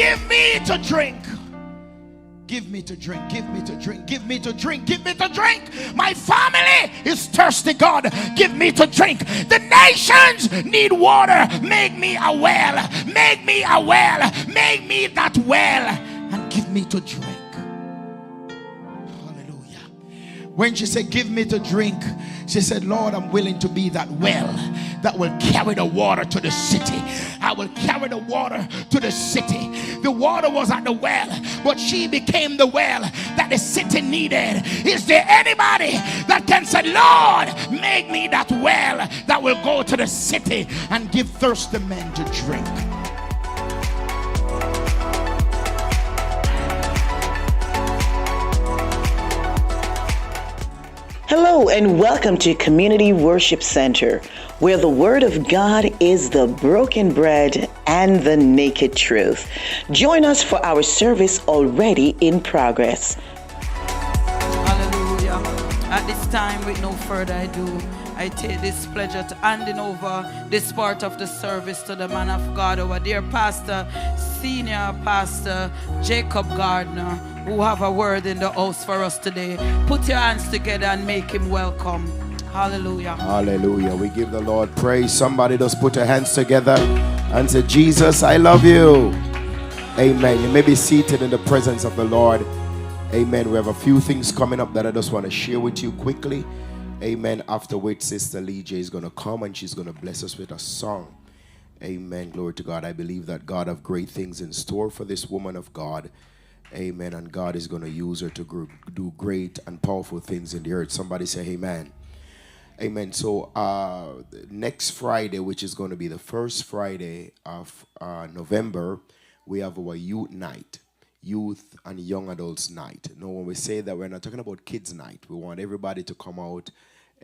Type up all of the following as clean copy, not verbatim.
give me to drink. Give me to drink, give me to drink, give me to drink, give me to drink. My family is thirsty, God. Give me to drink. The nations need water. Make me a well. Make me a well. Make me that well. And give me to drink. Hallelujah. When she said, give me to drink, she said, Lord, I'm willing to be that well that will carry the water to the city. I will carry the water to the city. The water was at the well, but she became the well that the city needed. Is there anybody that can say, Lord, make me that well that will go to the city and give thirsty men to drink? Hello and welcome to Community Worship Center, where the Word of God is the broken bread and the naked truth. Join us for our service already in progress. Hallelujah. At this time, with no further ado, I take this pleasure to handing over this part of the service to the man of God, our dear pastor, senior pastor Jacob Gardner, who have a word in the house for us today. Put your hands together and make him welcome. Hallelujah. Hallelujah. We give the Lord praise. Somebody just put your hands together and say, Jesus, I love you. Amen. You may be seated in the presence of the Lord. Amen. We have a few things coming up that I just want to share with you quickly. Amen. After which Sister Lee J is going to come and she's going to bless us with a song. Amen. Glory to God. I believe that God have great things in store for this woman of God. Amen. And God is going to use her to do great and powerful things in the earth. Somebody say amen. Amen. So next Friday, which is going to be the first Friday of November, we have our youth night. Youth and young adults night. Now, when we say that, we're not talking about kids night. We want everybody to come out,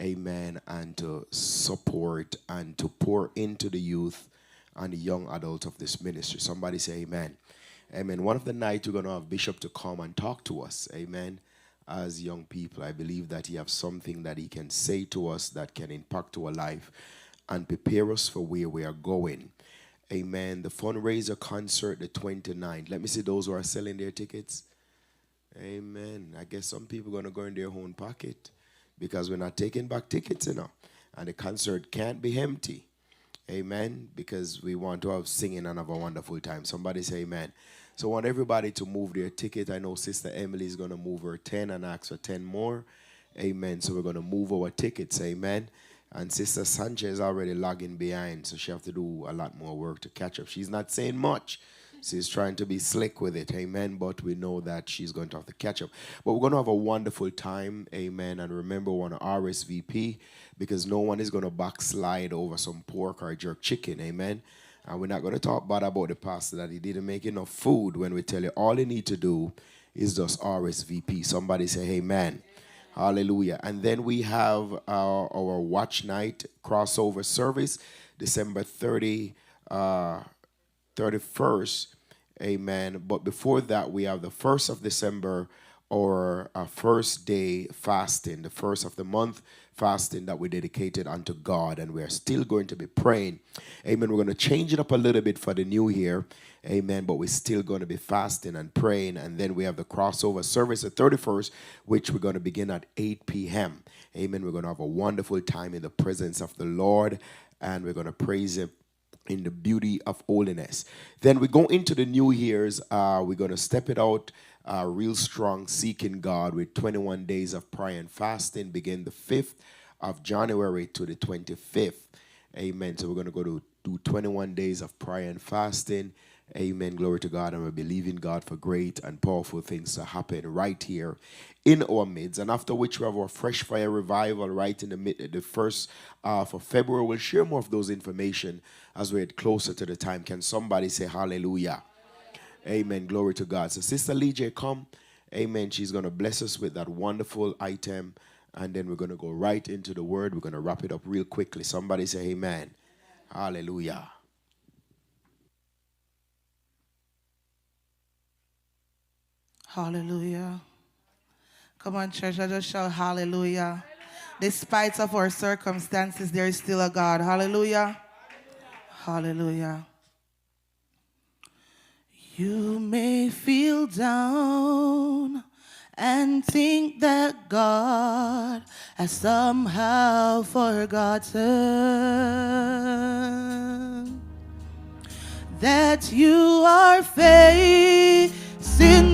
amen, and to support and to pour into the youth and the young adults of this ministry. Somebody say amen. Amen. One of the nights we're going to have Bishop to come and talk to us, amen, as young people. I believe that he has something that he can say to us that can impact our life and prepare us for where we are going. Amen. The fundraiser concert, the 29th. Let me see those who are selling their tickets. Amen. I guess some people are going to go in their own pocket because we're not taking back tickets, you know. And the concert can't be empty. Amen. Because we want to have singing and have a wonderful time. Somebody say amen. So I want everybody to move their ticket. I know Sister Emily is going to move her 10 and ask for 10 more. Amen. So we're going to move our tickets. Amen. And Sister Sanchez is already lagging behind, so she have to do a lot more work to catch up. She's not saying much. She's trying to be slick with it, amen, but we know that she's going to have to catch up. But we're going to have a wonderful time, amen, and remember we want to RSVP because no one is going to backslide over some pork or jerk chicken, amen. And we're not going to talk bad about the pastor that he didn't make enough food when we tell you all you need to do is just RSVP. Somebody say amen. Hallelujah. And then we have our watch night crossover service, December 31st. Amen. But before that, we have the 1st of December, or our first day fasting, the first of the month fasting that we dedicated unto God. And we are still going to be praying. Amen. We're going to change it up a little bit for the new year. Amen. But we're still going to be fasting and praying. And then we have the crossover service, the 31st, which we're going to begin at 8 p.m. Amen. We're going to have a wonderful time in the presence of the Lord. And we're going to praise Him in the beauty of holiness. Then we go into the New Year's. We're going to step it out real strong, seeking God with 21 days of prayer and fasting. Begin the 5th of January to the 25th. Amen. So we're going to go to do 21 days of prayer and fasting. Amen. Glory to God. And we're believing God for great and powerful things to happen right here in our midst. And after which we have our Fresh Fire Revival right in the first of February. We'll share more of those information as we get closer to the time. Can somebody say hallelujah? Amen. Glory to God. So Sister Lee J, come. Amen. She's going to bless us with that wonderful item. And then we're going to go right into the word. We're going to wrap it up real quickly. Somebody say amen. Hallelujah. Hallelujah. Come on, church, I just shout hallelujah. Despite of our circumstances, there is still a God. Hallelujah. Hallelujah. You may feel down and think that God has somehow forgotten that you are facing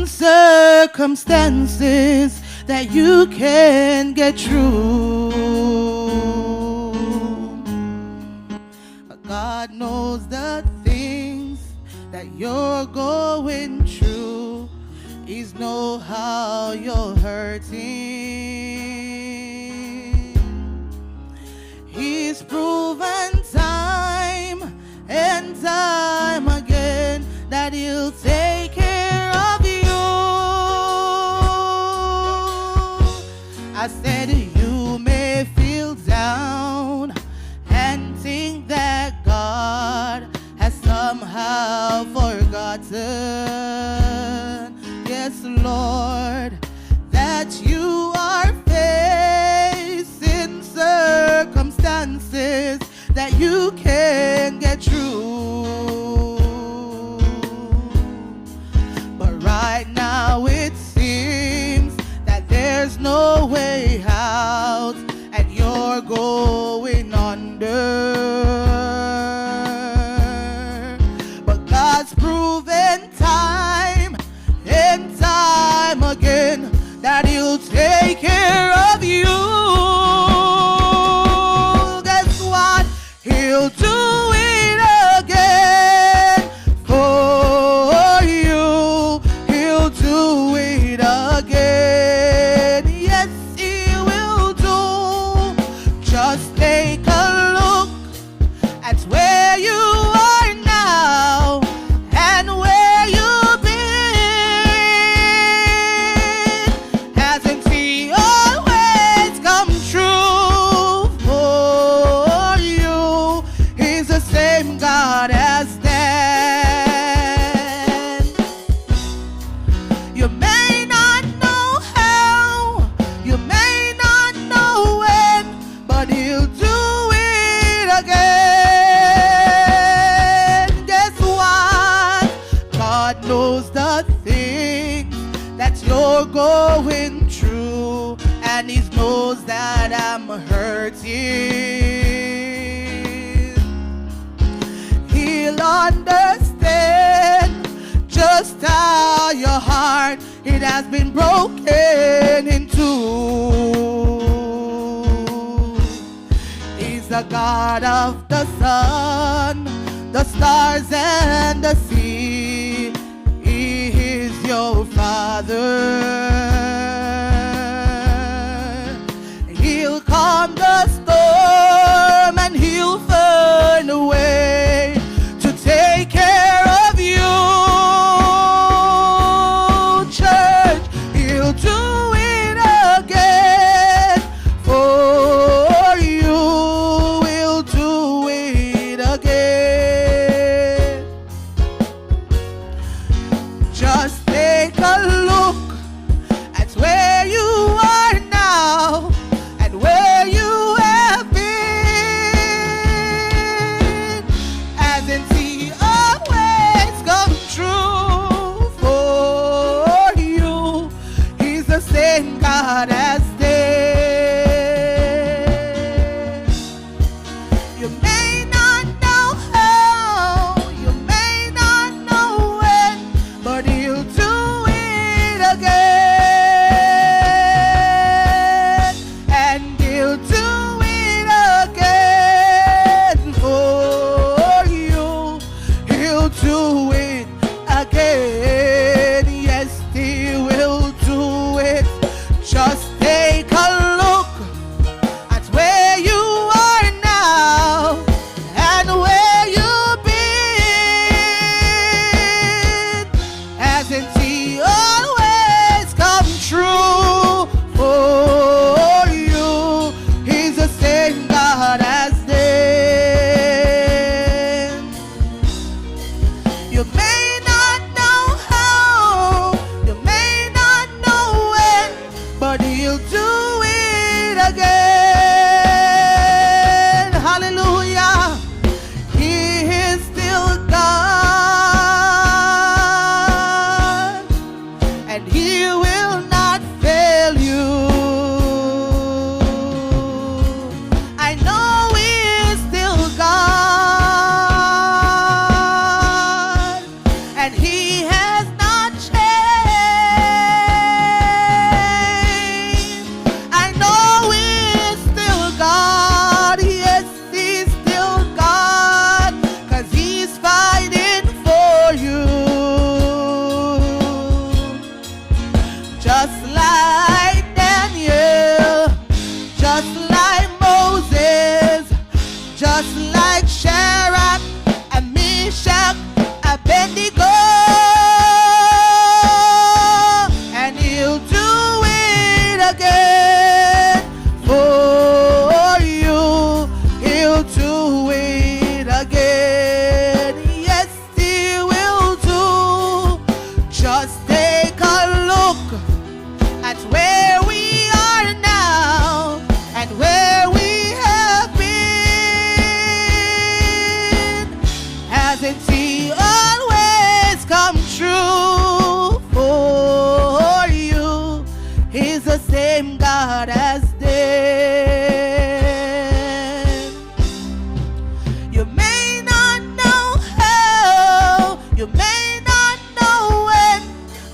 circumstances that you can't get through. But God knows the things that you're going through. He's know how you're hurting. He's proven time and time again that he'll take care of you. I said you may feel down and think that God has somehow forgotten. Yes, Lord, that you are facing circumstances that you can't get through. But right now it seems that there's no way out and you're going under. But God's proven time and time again that he'll take care of you. Guess what? He'll do it again for you. He'll do it again. Yes, he will do. Just take a look at where you are now and where you've been. Hasn't he always come true for you? He's the same God as then. You may not know how, you may not know when, but he'll do it again. Guess what? God knows the things that you're going through, and he knows that I'm hurting. He'll understand just how your heart, it has been broken in two. He's the God of the sun, the stars and the sea. He is your Father. He'll calm the storm and he'll find a way to take care of you. Church, he'll do it again for you. He'll do it again. Just take a look at where you are now and where you have been. Hasn't he always come true for you? He's the same God as then. You may not know how, you may not know when, but he'll do it again. And he'll do it again for you. Doesn't he always come true for you? He's the same God as then. You may not know how, you may not know when,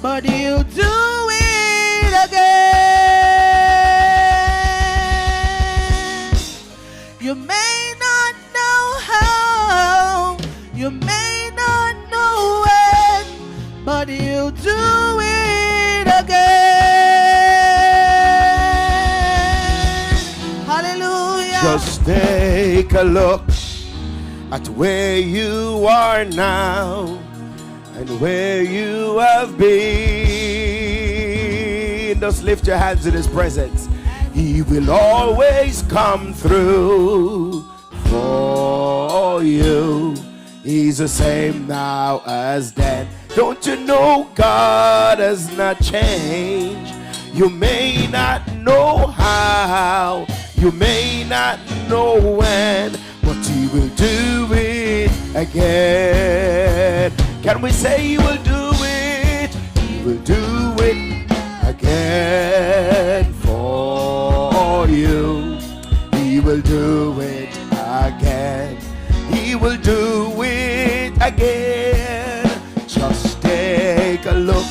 but he'll do it again. You may not know how, you may not know when, but he'll do it again. Hallelujah. Just take a look at where you are now and where you have been. Just lift your hands in his presence. He will always come through for you. He's the same now as then. Don't you know God has not changed? You may not know how, you may not know when, but he will do it again. Can we say he will do it? He will do it again for you. He will do it again. He will do it again. Just take a look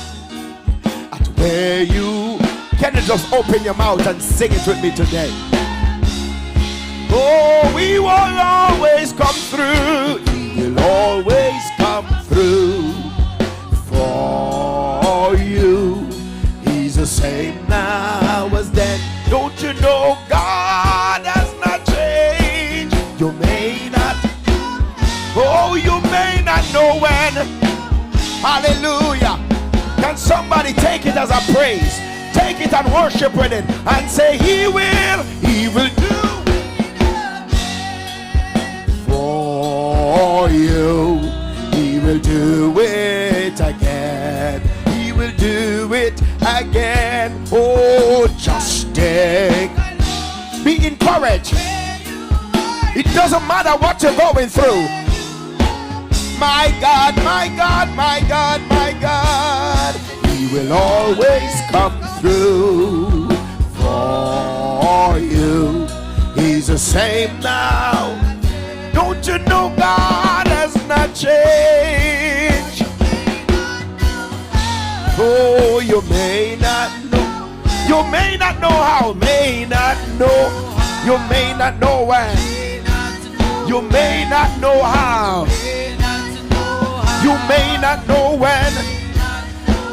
at where you... Can you just open your mouth and sing it with me today? Oh, we will always come through. He will always come through for you. He's the same now as then. Don't you know God has not changed? You may not, oh, you may not know when. Hallelujah. Can somebody take it as a praise? Take it and worship with it and say he will do for you. He will do it again. He will do it again. Oh, just take. Be encouraged. It doesn't matter what you're going through. My God, my God, my God, my God. He will always come through for you. He's the same now. Don't you know God has not changed? Oh, you may not know. You may not know how. May not know. You may not know when. You may not know how. You may not know when.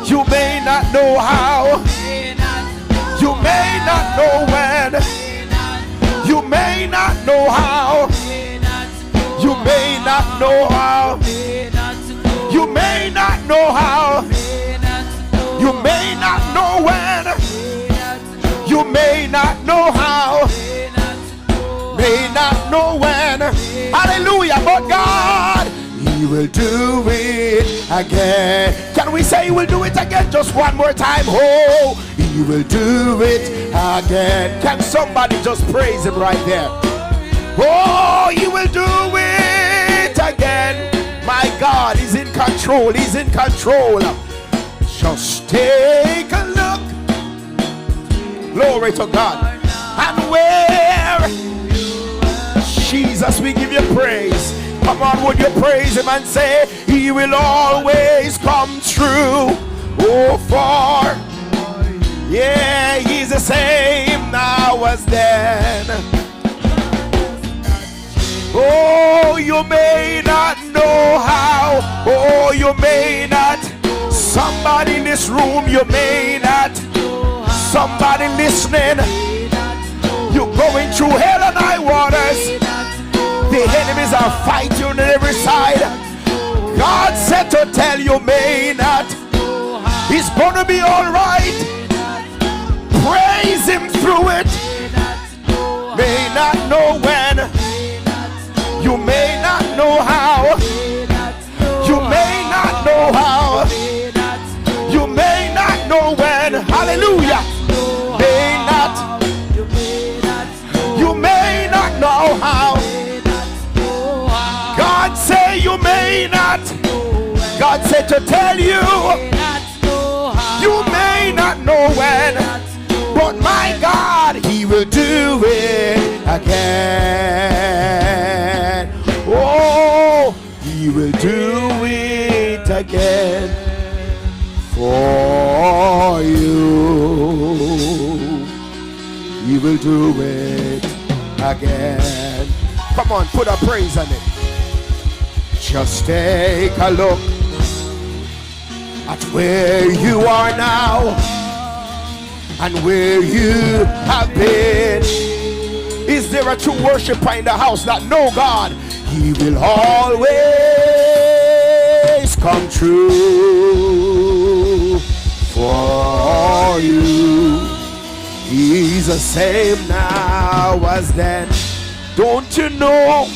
You may not know how. You may not know when. You may not know how. You may not know how. You may not know how. You may not know when. You may not know how. May not know when. Hallelujah. But God, he will do it again. Can we say he will do it again just one more time? Oh, he will do it again. Can somebody just praise him right there? Oh, he will do it again. My God, he's in control. He's in control. Just take a look. Glory to God. And where, Jesus, we give you praise. Come on, would you praise him and say, he will always come true. Oh, for, yeah, he's the same now as then. Oh, you may not know how. Oh, you may not. Somebody in this room, you may not. Somebody listening, you're going through hell and high waters. The enemies are fighting on every side. God said to tell you may not. It's gonna be all right. Praise him through it. May not know when. You may not know how. You may not know how. You may not know when. Hallelujah. May not. You may not know how. God say you may may not. God said to tell you, you may not know when, but my God, He will do it again. Oh, He will do it again for you. He will do it again. Come on, put a praise on it. Just take a look at where you are now and where you have been. Is there a true worshiper in the house that know God? He will always come true for you. He's the same now as then. Don't you know?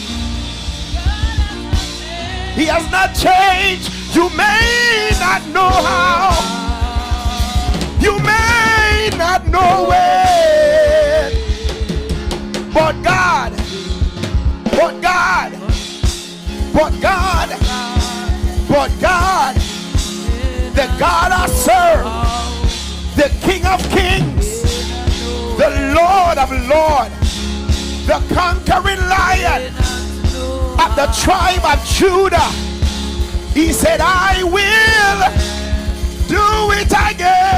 He has not changed. You may not know how. You may not know when. But God, but God, but God, but God, the God I serve, the King of Kings, the Lord of Lords, the conquering Lion of the tribe of Judah. He said, I will do it again.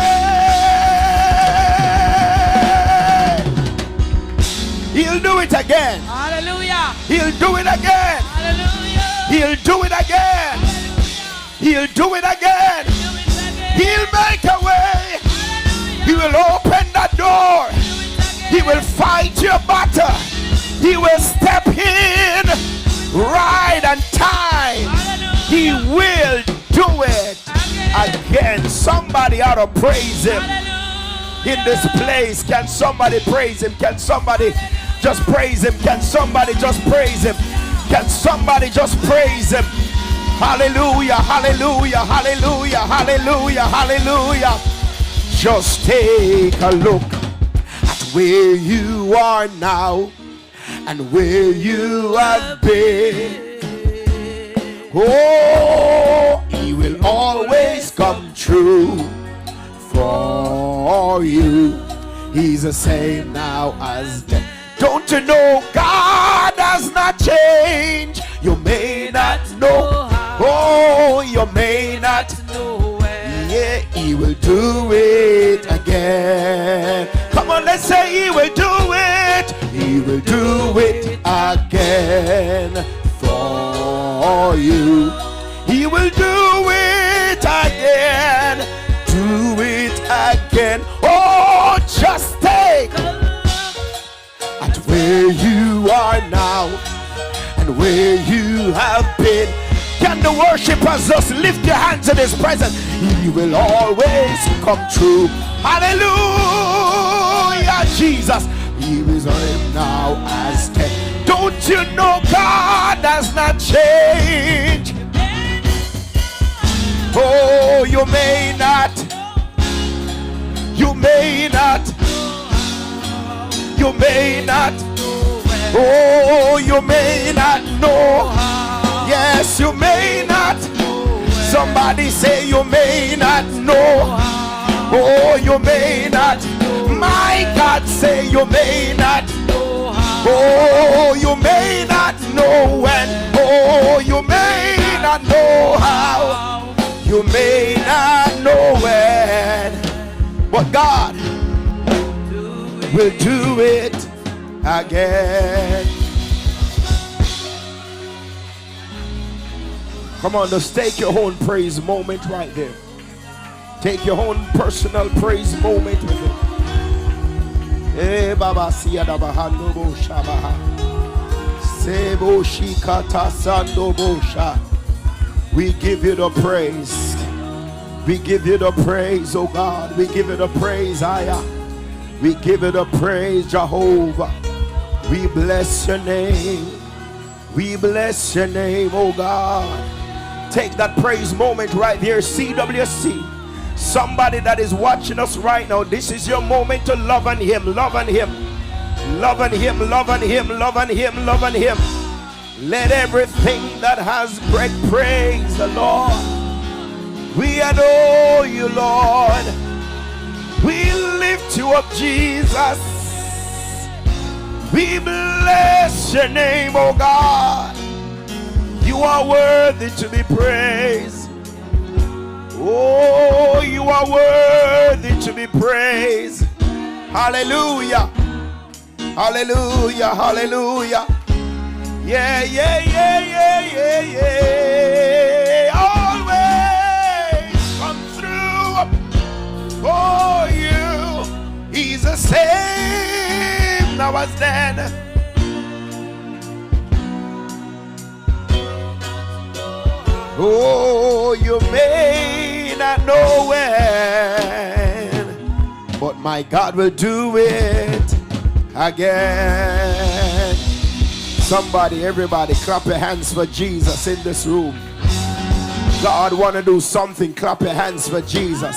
He'll do it again. Hallelujah. He'll do it again. Hallelujah. He'll do it again. He'll do it again. He'll make a way. He will open the door. He will fight your battle. He will step in right on time. He will do it again. Somebody ought to praise Him in this place. Can somebody praise Him? Can somebody just praise Him? Can somebody just praise Him? Can somebody just praise Him? Hallelujah, hallelujah, hallelujah, hallelujah, hallelujah. Just take a look at where you are now and where you have been. Oh, He will always come true for you. He's the same now as then. Don't you know God does not change? You may not know. Oh, you may not know. Yeah, He will do it again. Come on, let's say He will do it. He will do it again for you. He will do it again. Do it again. Oh, just take at where you are now and where you have been. Can the worshipers just lift your hands in His presence? He will always come true. Hallelujah, Jesus. He is Him now as then. Don't you know God does not change? Oh, you may not. You may not. You may not. Oh, you may not know. Yes, you may not. Somebody say you may not know. Oh, you may not. My God say you may not. Oh, you may not know when. Oh, you may not know how. You may not know when. But God will do it again. Come on, just take your own praise moment right there. Take your own personal praise moment with it. Eh, Baba Siada Bahando Boshabaha. Sebo Shikata Sando Bosha. We give you the praise. We give you the praise, oh God. We give you the praise, Aya. We give you the praise, Jehovah. We bless your name. We bless your name, oh God. Take that praise moment right there, CWC. Somebody that is watching us right now, this is your moment to love on Him, love on Him, love on Him, love on Him, love on Him, love on Him. Let everything that has breath praise the Lord. We adore you, Lord. We lift you up, Jesus. We bless your name, oh God. You are worthy to be praised. Oh, you are worthy to be praised. Hallelujah. Hallelujah. Hallelujah. Yeah, yeah, yeah, yeah, yeah, yeah. Always come through for you. He's the same now as then. Oh, you may not know when, but my God will do it again. Somebody, everybody, clap your hands for Jesus in this room. God want to do something. Clap your hands for Jesus.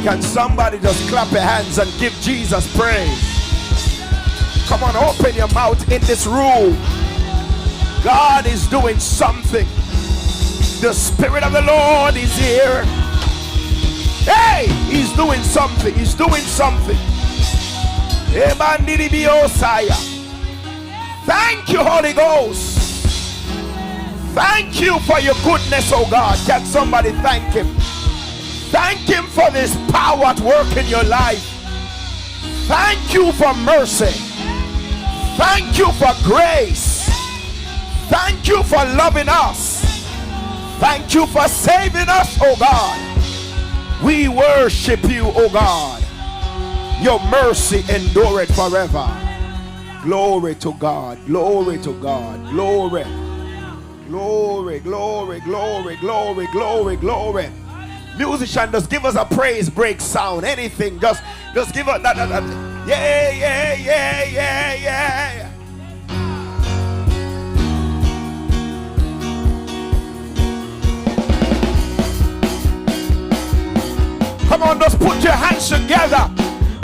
Can somebody just clap your hands and give Jesus praise? Come on, open your mouth in this room. God is doing something. The Spirit of the Lord is here. Hey, he's doing something. He's doing something. Thank you, Holy Ghost. Thank you for your goodness, oh God. Can somebody thank him? Thank him for this power at work in your life. Thank you for mercy. Thank you for grace. Thank you for loving us. Thank you for saving us, oh God. We worship you, oh God. Your mercy endureth forever. Glory to God. Glory to God. Glory. Glory, glory, glory, glory, glory, glory. Musician, just give us a praise break sound. Anything. Just give us that. Yeah, yeah, yeah, yeah, yeah. Come on, just put your hands together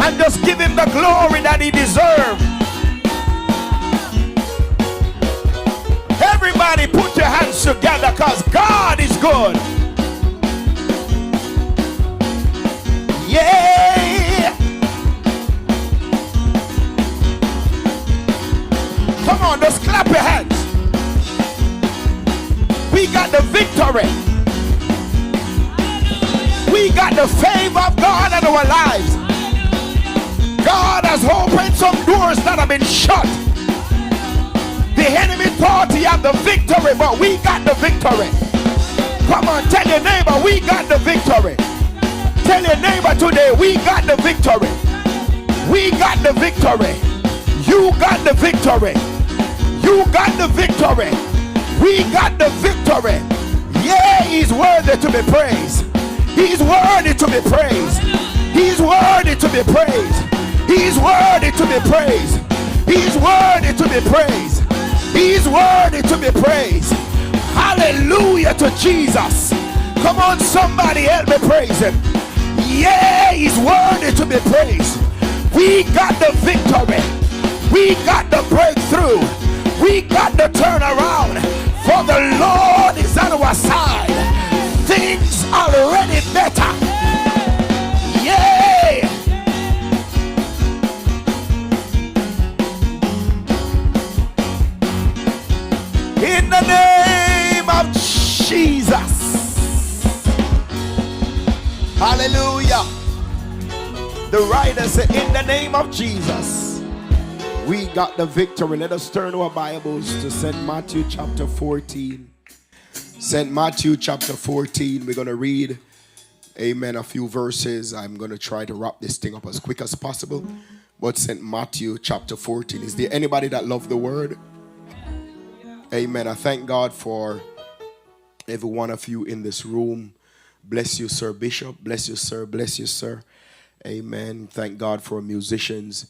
and just give him the glory that he deserves. Everybody put your hands together because God is good. Yeah. Come on, just clap your hands. We got the victory. We got the favor of God in our lives. God has opened some doors that have been shut. The enemy thought he had the victory, but we got the victory. Come on, tell your neighbor, we got the victory. Tell your neighbor today, we got the victory. We got the victory. You got the victory. You got the victory. We got the victory. Yeah, he's worthy to be praised. He's worthy to be praised. He's worthy to be praised. He's worthy to be praised. He's worthy to be praised. He's worthy to be praised. Hallelujah to Jesus. Come on, somebody help me praise him. Yeah, he's worthy to be praised. We got the victory. We got the breakthrough. We got the turnaround. For the Lord is on our side. Things are already better. Yeah. In the name of Jesus. Hallelujah. The writer said, in the name of Jesus, we got the victory. Let us turn our Bibles to St. Matthew chapter 14. St. Matthew chapter 14. We're going to read, amen, a few verses. I'm going to try to wrap this thing up as quick as possible. But St. Matthew chapter 14. Is there anybody that loves the word? Amen. I thank God for every one of you in this room. Bless you, Sir Bishop. Bless you, sir. Bless you, sir. Amen. Thank God for musicians.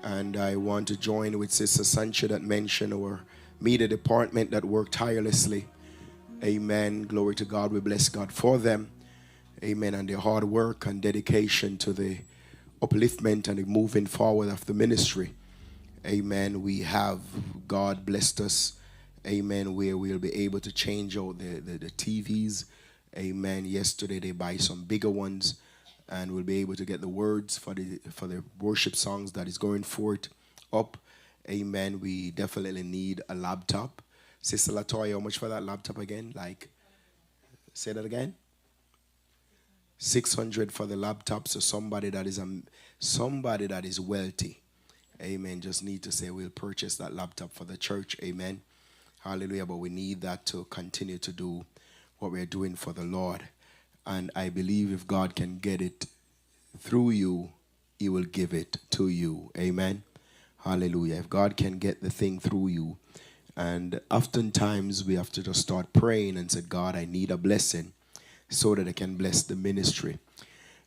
And I want to join with Sister Sancha that mentioned our media department that worked tirelessly. Amen. Glory to God. We bless God for them. Amen. And their hard work and dedication to the upliftment and the moving forward of the ministry. Amen. We have God blessed us. amen, where we'll be able to change out the TVs. Amen. Yesterday they buy some bigger ones, and we'll be able to get the words for the worship songs that is going forth up. Amen. We definitely need a laptop. Sister Latoya, how much for that laptop again? Like, say that again. 600 for the laptop. So somebody that is wealthy, amen, just need to say we'll purchase that laptop for the church. Amen. Hallelujah. But we need that to continue to do what we're doing for the Lord. And I believe if God can get it through you, he will give it to you. Amen. Hallelujah. If God can get the thing through you, and oftentimes we have to just start praying and say, God, I need a blessing so that I can bless the ministry.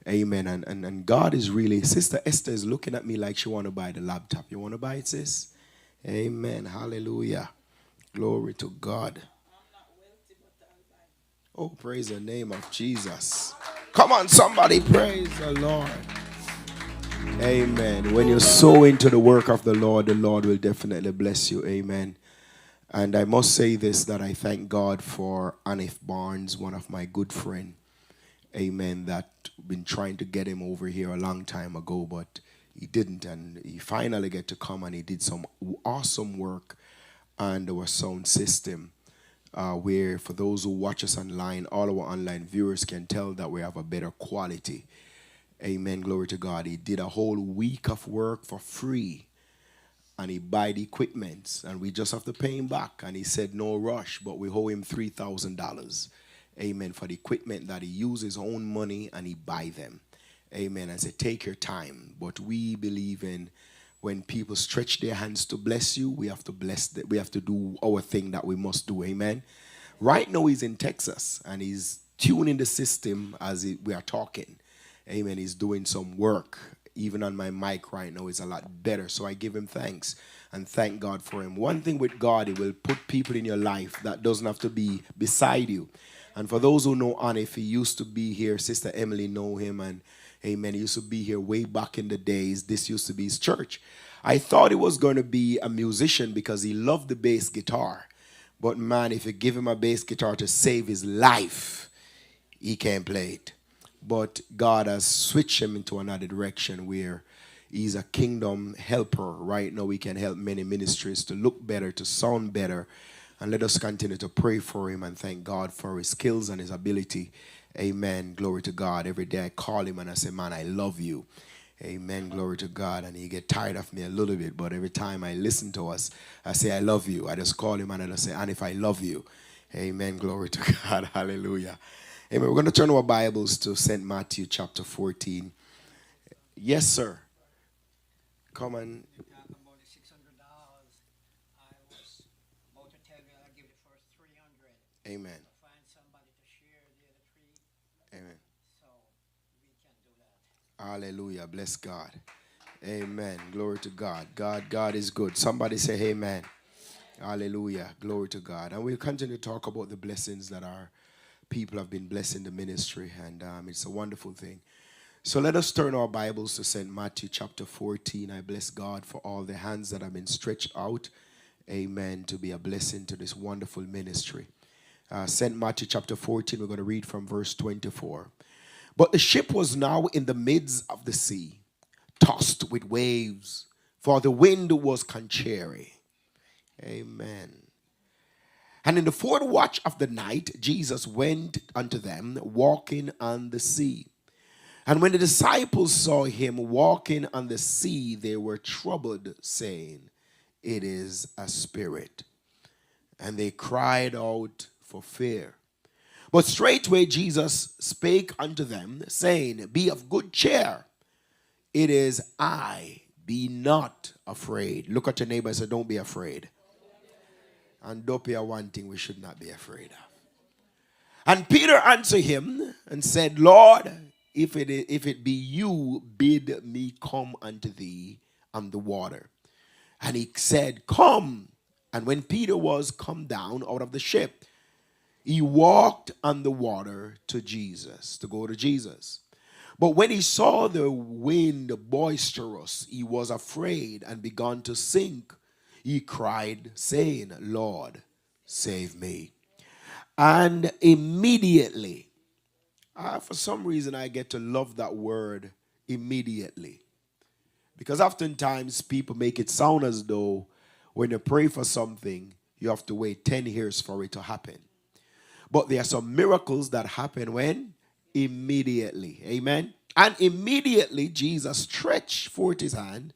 Amen. And God is really, Sister Esther is looking at me like she want to buy the laptop. You want to buy it, sis? Amen. Hallelujah. Glory to God. Oh, praise the name of Jesus. Come on, somebody praise the Lord. Amen. When you sow into the work of the Lord will definitely bless you. Amen. And I must say this, that I thank God for Anif Barnes, one of my good friends. Amen. That been trying to get him over here a long time ago, but he didn't. And he finally get to come, and he did some awesome work on our sound system. Where for those who watch us online, all our online viewers can tell that we have a better quality. Amen. Glory to God. He did a whole week of work for free. And he buy the equipment, and we just have to pay him back. And he said no rush, but we owe him $3,000. Amen. For the equipment that he uses his own money and he buy them. Amen. I said, take your time. But we believe in when people stretch their hands to bless you, we have to bless them. We have to do our thing that we must do. Amen. Right now he's in Texas, and he's tuning the system as we are talking. Amen. He's doing some work. Even on my mic right now is a lot better. So I give him thanks and thank God for him. One thing with God, he will put people in your life that doesn't have to be beside you. And for those who know Anif, he used to be here. Sister Emily know him, and amen, he used to be here way back in the days. This used to be his church. I thought he was going to be a musician because he loved the bass guitar. But man, if you give him a bass guitar to save his life, he can't play it. But God has switched him into another direction where he's a kingdom helper. Right now we can help many ministries to look better, to sound better. And let us continue to pray for him and thank God for his skills and his ability. Amen. Glory to God. Every day I call him and I say, man, I love you. Amen. Glory to God. And he get tired of me a little bit. But every time I listen to us, I say, I love you. I just call him and I just say, and if I love you. Amen. Glory to God. Hallelujah. Amen. We're going to turn our Bibles to St. Matthew chapter 14. Yes, sir. Come on. Talking about the $600, I was about to tell you I'll give the first 300. Amen. To find somebody to share the other 3. Amen. So we can do that. Hallelujah. Bless God. Amen. Glory to God. God is good. Somebody say amen. Hallelujah. Glory to God. And we'll continue to talk about the blessings that our people have been blessing the ministry. And it's a wonderful thing. So let us turn our Bibles to St. Matthew chapter 14. I bless God for all the hands that have been stretched out. Amen. To be a blessing to this wonderful ministry. St. Matthew chapter 14, we're going to read from verse 24. But the ship was now in the midst of the sea, tossed with waves, for the wind was contrary. Amen. And in the fourth watch of the night, Jesus went unto them, walking on the sea. And when the disciples saw him walking on the sea, they were troubled, saying, it is a spirit. And they cried out for fear. But straightway Jesus spake unto them, saying, be of good cheer. It is I, be not afraid. Look at your neighbor and say, don't be afraid. And Dopia, one thing we should not be afraid of. And Peter answered him and said, Lord, if it be you, bid me come unto thee on the water. And he said, come. And when Peter was come down out of the ship, he walked on the water to Jesus, to go to Jesus. But when he saw the wind boisterous, he was afraid and began to sink. He cried, saying, Lord, save me. And immediately, for some reason, I get to love that word, immediately. Because oftentimes people make it sound as though when you pray for something, you have to wait 10 years for it to happen. But there are some miracles that happen when? Immediately. Amen. And immediately Jesus stretched forth his hand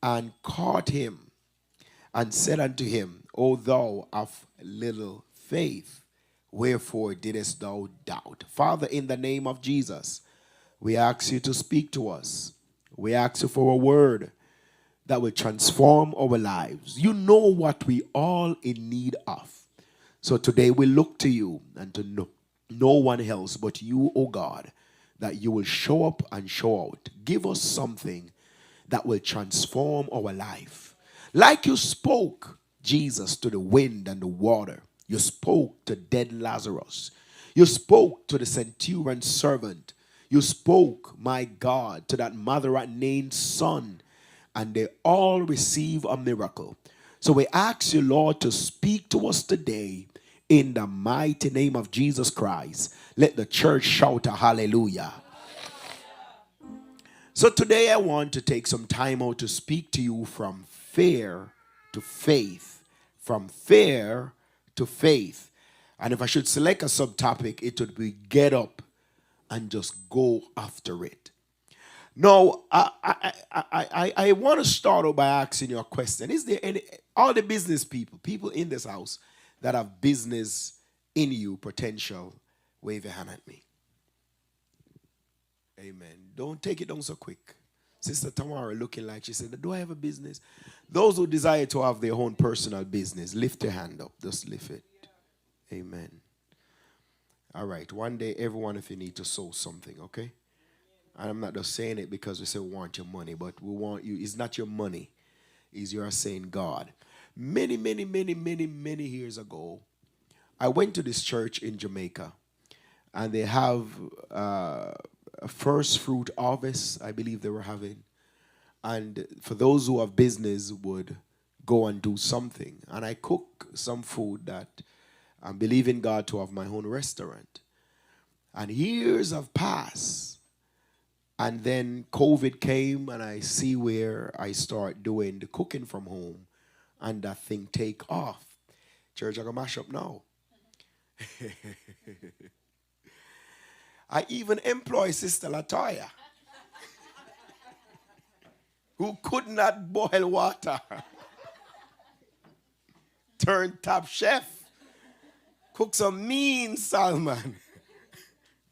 and caught him and said unto him, O thou of little faith, wherefore didst thou doubt? Father, in the name of Jesus, we ask you to speak to us. We ask you for a word that will transform our lives. You know what we all in need of. So today we look to you and to no one else but you, O God, that you will show up and show out. Give us something that will transform our life. Like you spoke, Jesus, to the wind and the water. You spoke to dead Lazarus. You spoke to the centurion servant. You spoke, my God, to that mother at Nain's son. And they all receive a miracle. So we ask you, Lord, to speak to us today in the mighty name of Jesus Christ. Let the church shout a hallelujah. So today I want to take some time out to speak to you from fear to faith. From fear to faith. And if I should select a subtopic, it would be get up and just go after it. Now, I want to start out by asking you a question. Is there any, all the business people in this house that have business in you, potential, wave your hand at me. Amen. Don't take it down so quick. Sister Tamara looking like she said, do I have a business? Those who desire to have their own personal business, lift your hand up. Just lift it. Amen. All right. One day, everyone, if you need to sow something, okay? And I'm not just saying it because we say we want your money, but we want you. It's not your money. It's you are saying God. Many years ago, I went to this church in Jamaica, and they have a first fruit harvest, I believe they were having. And for those who have business would go and do something. And I cook some food that I'm believing God to have my own restaurant. And years have passed. And then COVID came, and I see where I start doing the cooking from home, and that thing take off. Church, I gonna mash up now. I even employ Sister Latoya, who could not boil water. Turned top chef. Cook some mean salmon.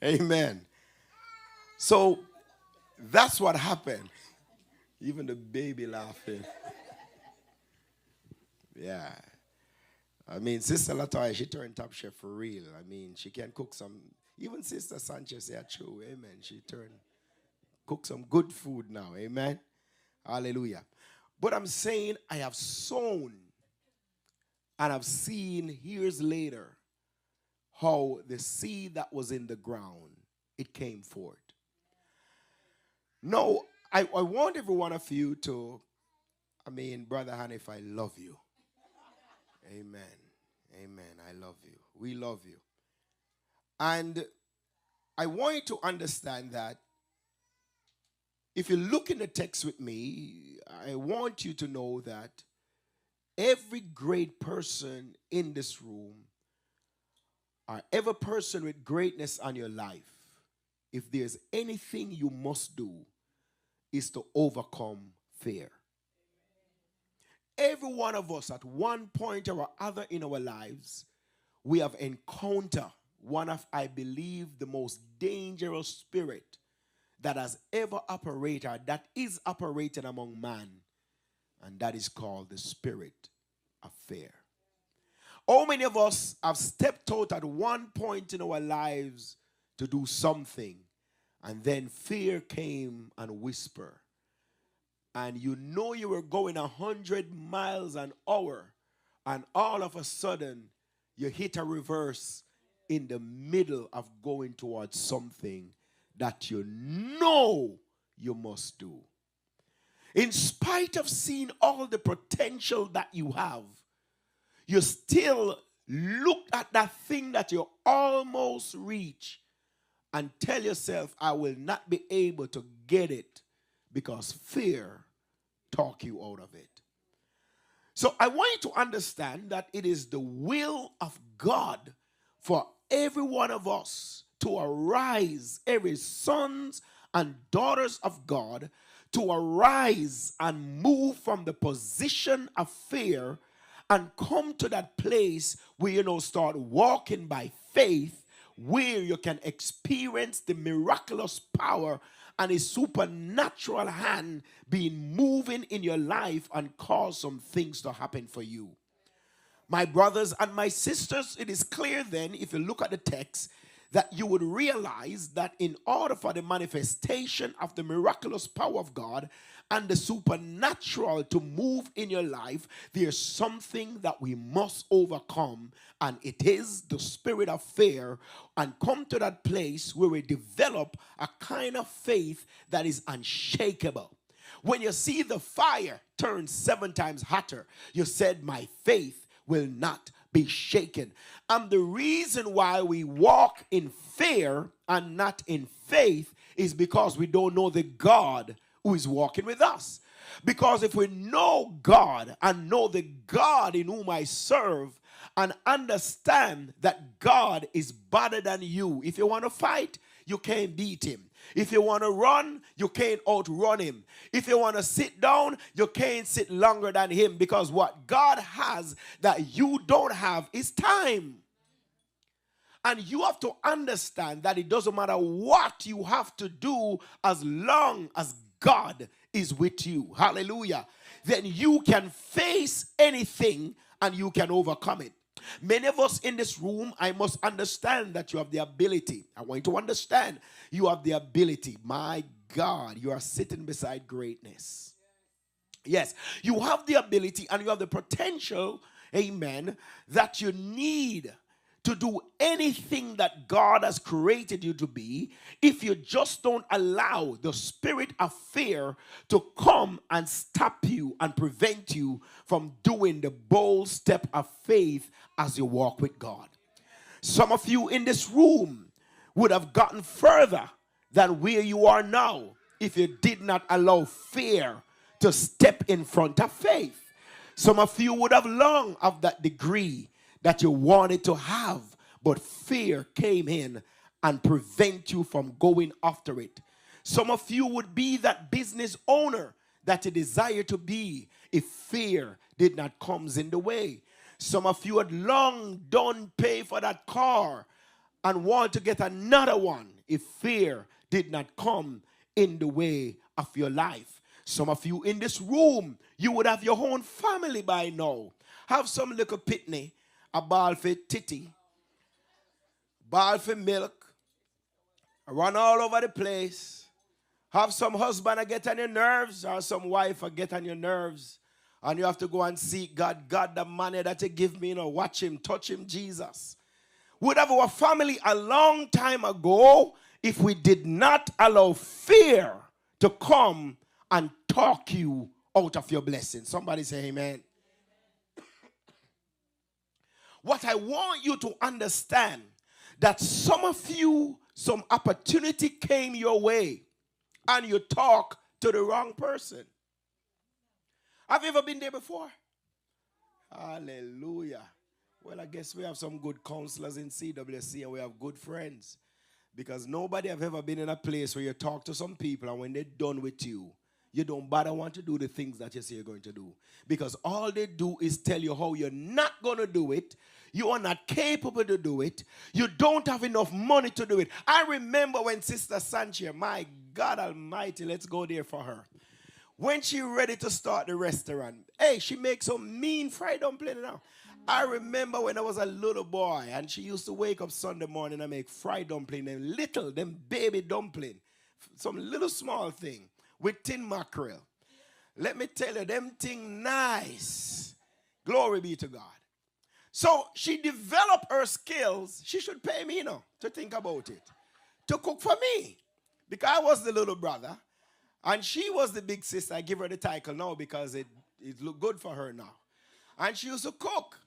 Amen. So that's what happened. Even the baby laughing. Yeah. I mean, Sister Latoya, she turned top chef for real. I mean, she can cook some, even Sister Sanchez, yeah, true. Amen. She cook some good food now. Amen. Hallelujah. But I'm saying I have sown, and I've seen years later how the seed that was in the ground, it came forth. No, I want every one of you to, Brother Hanif, I love you. Amen. Amen. I love you. We love you. And I want you to understand that if you look in the text with me, I want you to know that every great person in this room, or every person with greatness on your life, if there's anything you must do, is to overcome fear. Every one of us at one point or other in our lives, we have encountered one of, I believe, the most dangerous spirit that has ever operated, that is operating among man, and that is called the spirit of fear. How many of us have stepped out at one point in our lives to do something, and then fear came and whispered, and you know you were going 100 miles an hour, and all of a sudden you hit a reverse in the middle of going towards something that you know you must do. In spite of seeing all the potential that you have, you still look at that thing that you almost reach and tell yourself, I will not be able to get it because fear talk you out of it. So I want you to understand that it is the will of God for every one of us to arise, every sons and daughters of God, to arise and move from the position of fear and come to that place where start walking by faith, where you can experience the miraculous power and a supernatural hand being moving in your life and cause some things to happen for you. My brothers and my sisters, it is clear then, if you look at the text, that you would realize that in order for the manifestation of the miraculous power of God and the supernatural to move in your life, there's something that we must overcome, and it is the spirit of fear, and come to that place where we develop a kind of faith that is unshakable. When you see the fire turn 7 times hotter, you said, my faith will not be shaken. And the reason why we walk in fear and not in faith is because we don't know the God who is walking with us. Because if we know God and know the God in whom I serve and understand that God is better than you, if you want to fight, you can't beat him. If you want to run, you can't outrun him. If you want to sit down, you can't sit longer than him, because what God has that you don't have is time. And you have to understand that it doesn't matter what you have to do as long as God is with you. Hallelujah. Then you can face anything and you can overcome it. Many of us in this room, I must understand that you have the ability. I want you to understand you have the ability. My God, you are sitting beside greatness. Yes, you have the ability and you have the potential, amen, that you need to do anything that God has created you to be, if you just don't allow the spirit of fear to come and stop you and prevent you from doing the bold step of faith as you walk with God. Some of you in this room would have gotten further than where you are now if you did not allow fear to step in front of faith. Some of you would have long of that degree that you wanted to have, but fear came in and prevent you from going after it. Some of you would be that business owner that you desire to be if fear did not come in the way. Some of you had long done pay for that car and want to get another one if fear did not come in the way of your life. Some of you in this room, you would have your own family by now. Have some little pitney, a ball for titty, ball for milk, run all over the place. Have some husband get on your nerves or some wife get on your nerves. And you have to go and seek God. God, the money that you give me, watch him, touch him, Jesus. Would have our family a long time ago if we did not allow fear to come and talk you out of your blessing. Somebody say amen. What I want you to understand, that some of you, some opportunity came your way and you talk to the wrong person. Have you ever been there before? Hallelujah. Well, I guess we have some good counselors in CWC and we have good friends. Because nobody have ever been in a place where you talk to some people and when they're done with you, you don't bother want to do the things that you say you're going to do. Because all they do is tell you how you're not going to do it. You are not capable to do it. You don't have enough money to do it. I remember when Sister Sanchez, my God Almighty, let's go there for her. When she ready to start the restaurant, hey, she makes some mean fried dumpling now. I remember when I was a little boy and she used to wake up Sunday morning and make fried dumpling, them baby dumpling, some little small thing with tin mackerel. Let me tell you, them thing nice. Glory be to God. So she developed her skills. She should pay me, to think about it, to cook for me, because I was the little brother. And she was the big sister. I give her the title now because it looked good for her now. And she used to cook.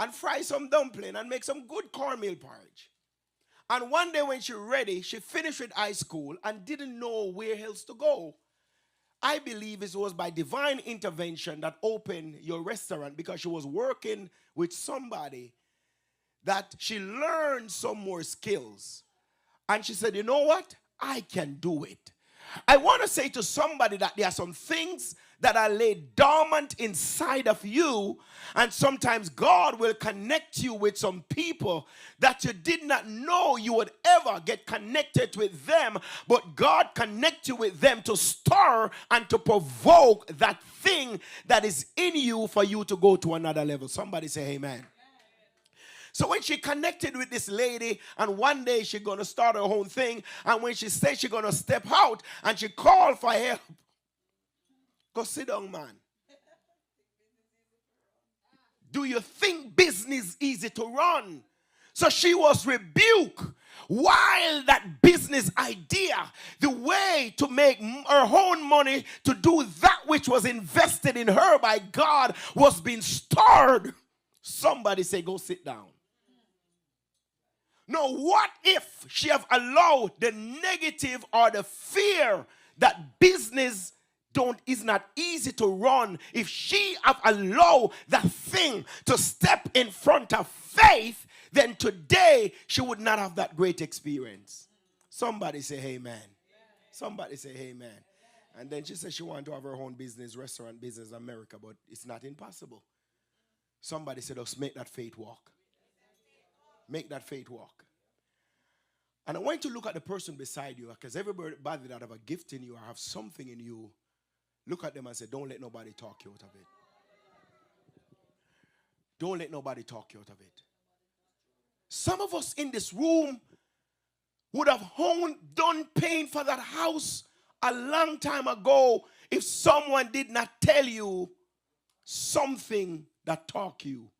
and fry some dumpling and make some good cornmeal porridge. And one day when she ready, she finished with high school and didn't know where else to go. I believe it was by divine intervention that opened your restaurant, because she was working with somebody that she learned some more skills. And she said, you know what? I can do it. I want to say to somebody that there are some things that are laid dormant inside of you, and sometimes God will connect you with some people that you did not know you would ever get connected with them, but God connect you with them to stir and to provoke that thing that is in you for you to go to another level. Somebody say amen. So when she connected with this lady, and one day she's going to start her own thing, and when she said she's going to step out, and she called for help, go sit down, man. Do you think business easy to run? So she was rebuked. While that business idea, the way to make her own money, to do that which was invested in her by God, was being stirred. Somebody say, go sit down. Now, what if she have allowed the negative or the fear that business is not easy to run? If she have allowed that thing to step in front of faith, then today she would not have that great experience. Somebody say amen. Somebody say amen. And then she said she wanted to have her own business, restaurant business in America, but it's not impossible. Somebody said, let's make that faith walk. Make that faith walk. And I want you to look at the person beside you, because everybody that have a gift in you or have something in you, look at them and say, don't let nobody talk you out of it. Don't let nobody talk you out of it. Some of us in this room would have done paying for that house a long time ago if someone did not tell you something that talk you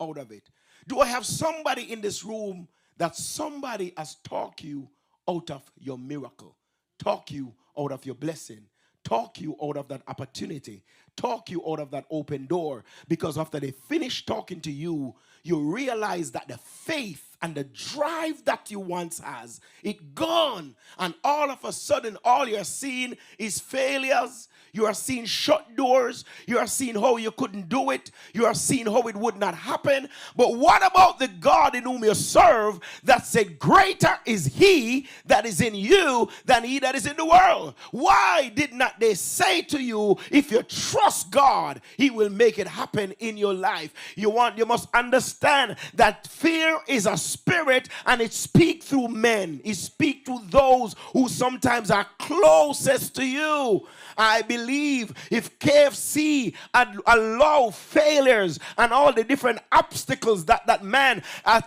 out of it. Do I have somebody in this room that somebody has talked you out of your miracle, talk you out of your blessing, talk you out of that opportunity, talk you out of that open door? Because after they finish talking to you, you realize that the faith and the drive that you once has, it gone. And all of a sudden, all you're seeing is failures. You are seeing shut doors. You are seeing how you couldn't do it. You are seeing how it would not happen. But what about the God in whom you serve that said, greater is he that is in you than he that is in the world? Why did not they say to you, if you trust God, he will make it happen in your life? You must understand that fear is a spirit, and it speaks through men. It speaks to those who sometimes are closest to you. I believe if KFC had allowed failures and all the different obstacles that man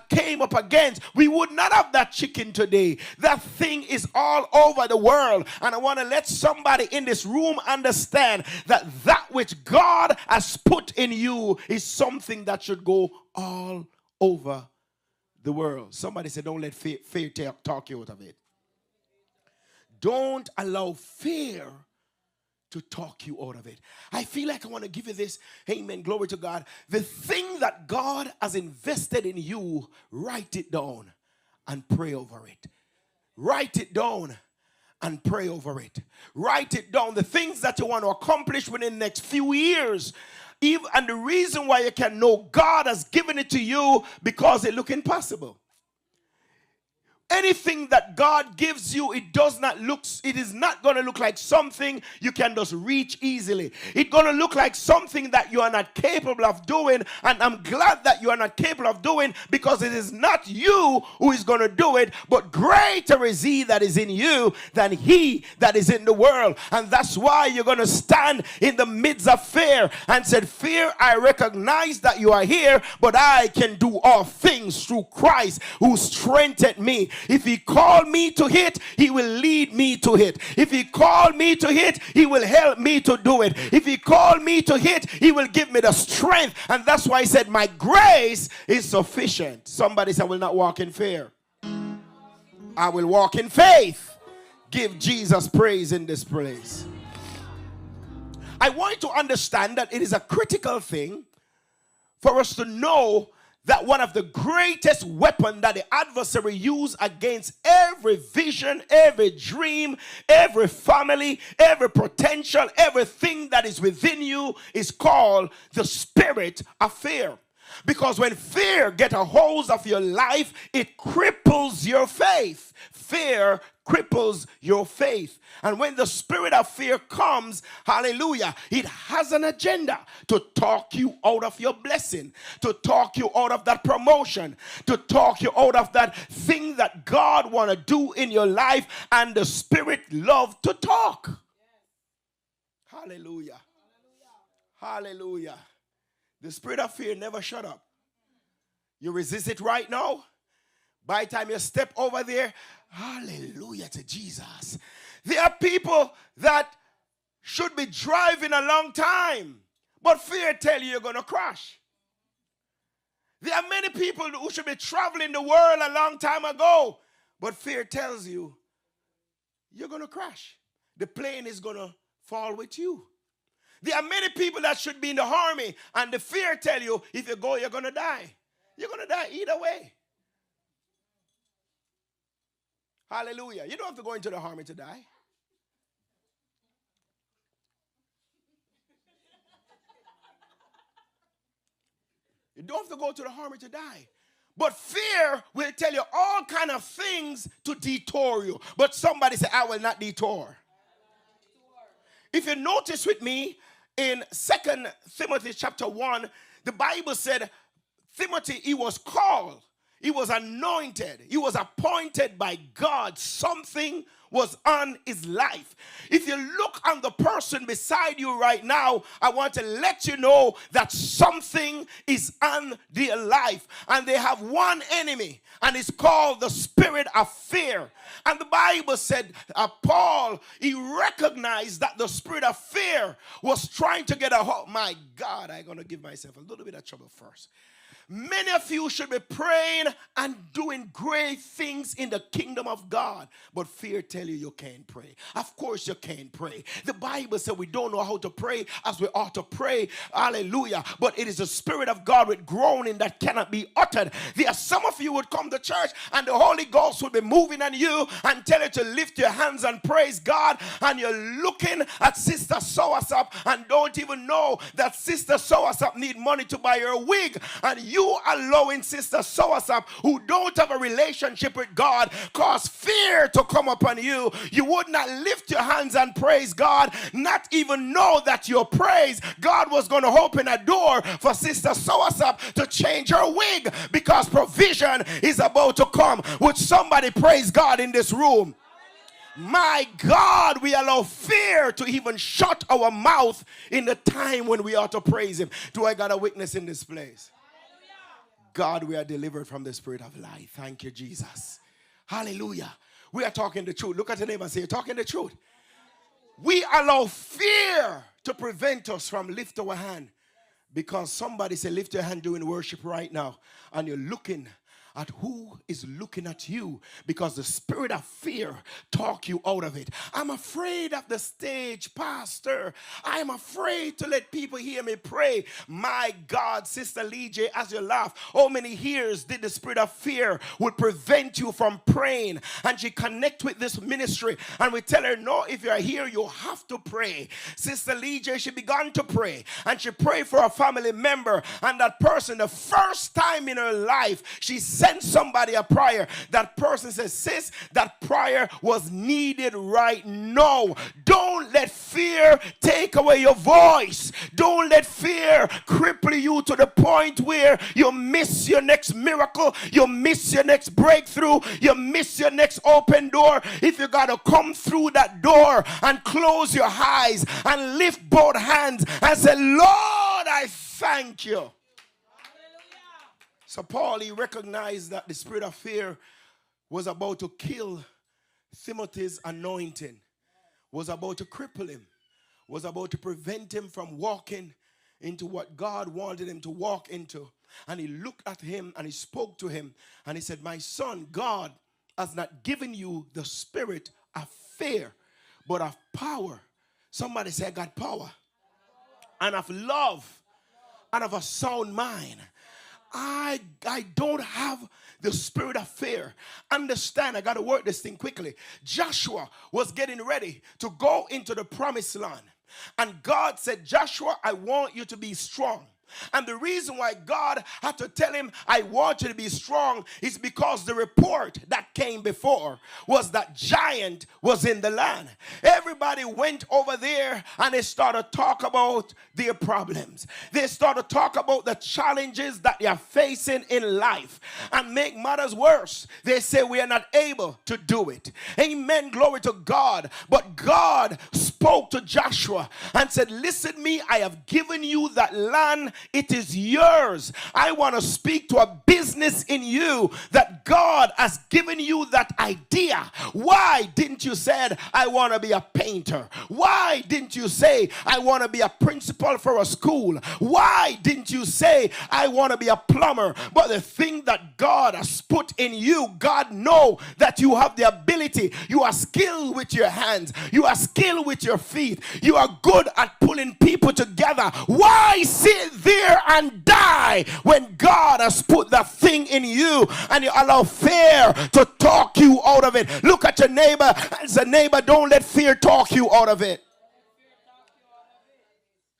came up against, we would not have that chicken today. That thing is all over the world. And I want to let somebody in this room understand that that which God has put in you is something that should go all over the world. Somebody said, don't let fear talk you out of it. Don't allow fear to talk you out of it. I feel like I want to give you this. Amen. Glory to God. The thing that God has invested in you, write it down and pray over it. Write it down and pray over it. Write it down. The things that you want to accomplish within the next few years. And the reason why you can know God has given it to you, because it look impossible. Anything that God gives you, it is not going to look like something you can just reach easily. It's going to look like something that you are not capable of doing. And I'm glad that you are not capable of doing, because it is not you who is going to do it, but greater is he that is in you than he that is in the world. And that's why you're going to stand in the midst of fear and said, fear, I recognize that you are here, but I can do all things through Christ who strengthened me. If he called me to hit, he will lead me to hit. If he called me to hit, he will help me to do it. If he called me to hit, he will give me the strength. And that's why he said, my grace is sufficient. Somebody said, I will not walk in fear. I will walk in faith. Give Jesus praise in this place. I want you to understand that it is a critical thing for us to know that one of the greatest weapons that the adversary uses against every vision, every dream, every family, every potential, everything that is within you is called the spirit of fear. Because when fear gets a hold of your life, it cripples your faith. Fear cripples your faith. And when the spirit of fear comes, hallelujah, it has an agenda to talk you out of your blessing, to talk you out of that promotion, to talk you out of that thing that God want to do in your life. And the spirit loves to talk. Hallelujah. Hallelujah. The spirit of fear never shut up. You resist it right now. By the time you step over there, hallelujah to Jesus. There are people that should be driving a long time, but fear tell you you're going to crash. There are many people who should be traveling the world a long time ago, but fear tells you you're going to crash. The plane is going to fall with you. There are many people that should be in the army, and the fear tell you, if you go, you're going to die. You're going to die either way. Hallelujah. You don't have to go into the army to die. You don't have to go to the army to die. But fear will tell you all kind of things to detour you. But somebody say, I will not detour. If you notice with me, in 2 Timothy chapter 1, the Bible said, Timothy, he was called, he was anointed, he was appointed by God. Something was on his life. If you look on the person beside you right now, I want to let you know that something is on their life. And they have one enemy, and it's called the spirit of fear. And the Bible said Paul, he recognized that the spirit of fear was trying to get a hold. My God, I'm going to give myself a little bit of trouble first. Many of you should be praying and doing great things in the kingdom of God. But fear tell you can't pray. Of course you can't pray. The Bible said we don't know how to pray as we ought to pray. Hallelujah. But it is the Spirit of God with groaning that cannot be uttered. There are some of you would come to church and the Holy Ghost would be moving on you and tell you to lift your hands and praise God. And you're looking at Sister So-and-so and don't even know that Sister So-and-so need money to buy her wig. And you allowing Sister So-and-so who don't have a relationship with God cause fear to come upon you. You would not lift your hands and praise God, not even know that your praise, God was going to open a door for Sister So-and-so to change her wig because provision is about to come. Would somebody praise God in this room? My God, we allow fear to even shut our mouth in the time when we ought to praise Him. Do I got a witness in this place? God, we are delivered from the spirit of lie. Thank you, Jesus. Hallelujah. We are talking the truth. Look at the neighbor and say, you're talking the truth. We allow fear to prevent us from lift our hand. Because somebody say, lift your hand doing worship right now. And you're looking at who is looking at you, because the spirit of fear talk you out of it. I'm afraid of the stage, Pastor. I'm afraid to let people hear me pray. My God, Sister Lee J, as you laugh, how many years did the spirit of fear would prevent you from praying? And she connect with this ministry, and we tell her, no, if you're here, you have to pray. Sister Lee J, she began to pray, and she prayed for a family member, and that person, the first time in her life, she sent somebody a prayer. That person says, sis, that prayer was needed right now. Don't let fear take away your voice. Don't let fear cripple you to the point where you miss your next miracle, you miss your next breakthrough, you miss your next open door. If you got to come through that door and close your eyes and lift both hands and say, Lord, I thank you. So Paul, he recognized that the spirit of fear was about to kill Timothy's anointing, was about to cripple him, was about to prevent him from walking into what God wanted him to walk into. And he looked at him and he spoke to him and he said, my son, God has not given you the spirit of fear, but of power. Somebody say, I got power. And of love and of a sound mind. I don't have the spirit of fear. Understand, I got to work this thing quickly. Joshua was getting ready to go into the promised land. And God said, Joshua, I want you to be strong. And the reason why God had to tell him, I want you to be strong, is because the report that came before was that giant was in the land. Everybody went over there and they started to talk about their problems. They started to talk about the challenges that they are facing in life. And make matters worse, they say we are not able to do it. Amen, glory to God. But God spoke to Joshua and said, listen me, I have given you that land. It is yours. I want to speak to a business in you that God has given you that idea. Why didn't you say, I want to be a painter? Why didn't you say, I want to be a principal for a school? Why didn't you say, I want to be a plumber? But the thing that God has put in you, God knows that you have the ability. You are skilled with your hands. You are skilled with your feet. You are good at pulling people together. Why sit there and die when God has put that thing in you and you allow fear to talk you out of it? Look at your neighbor and say, neighbor, don't let fear talk you out of it.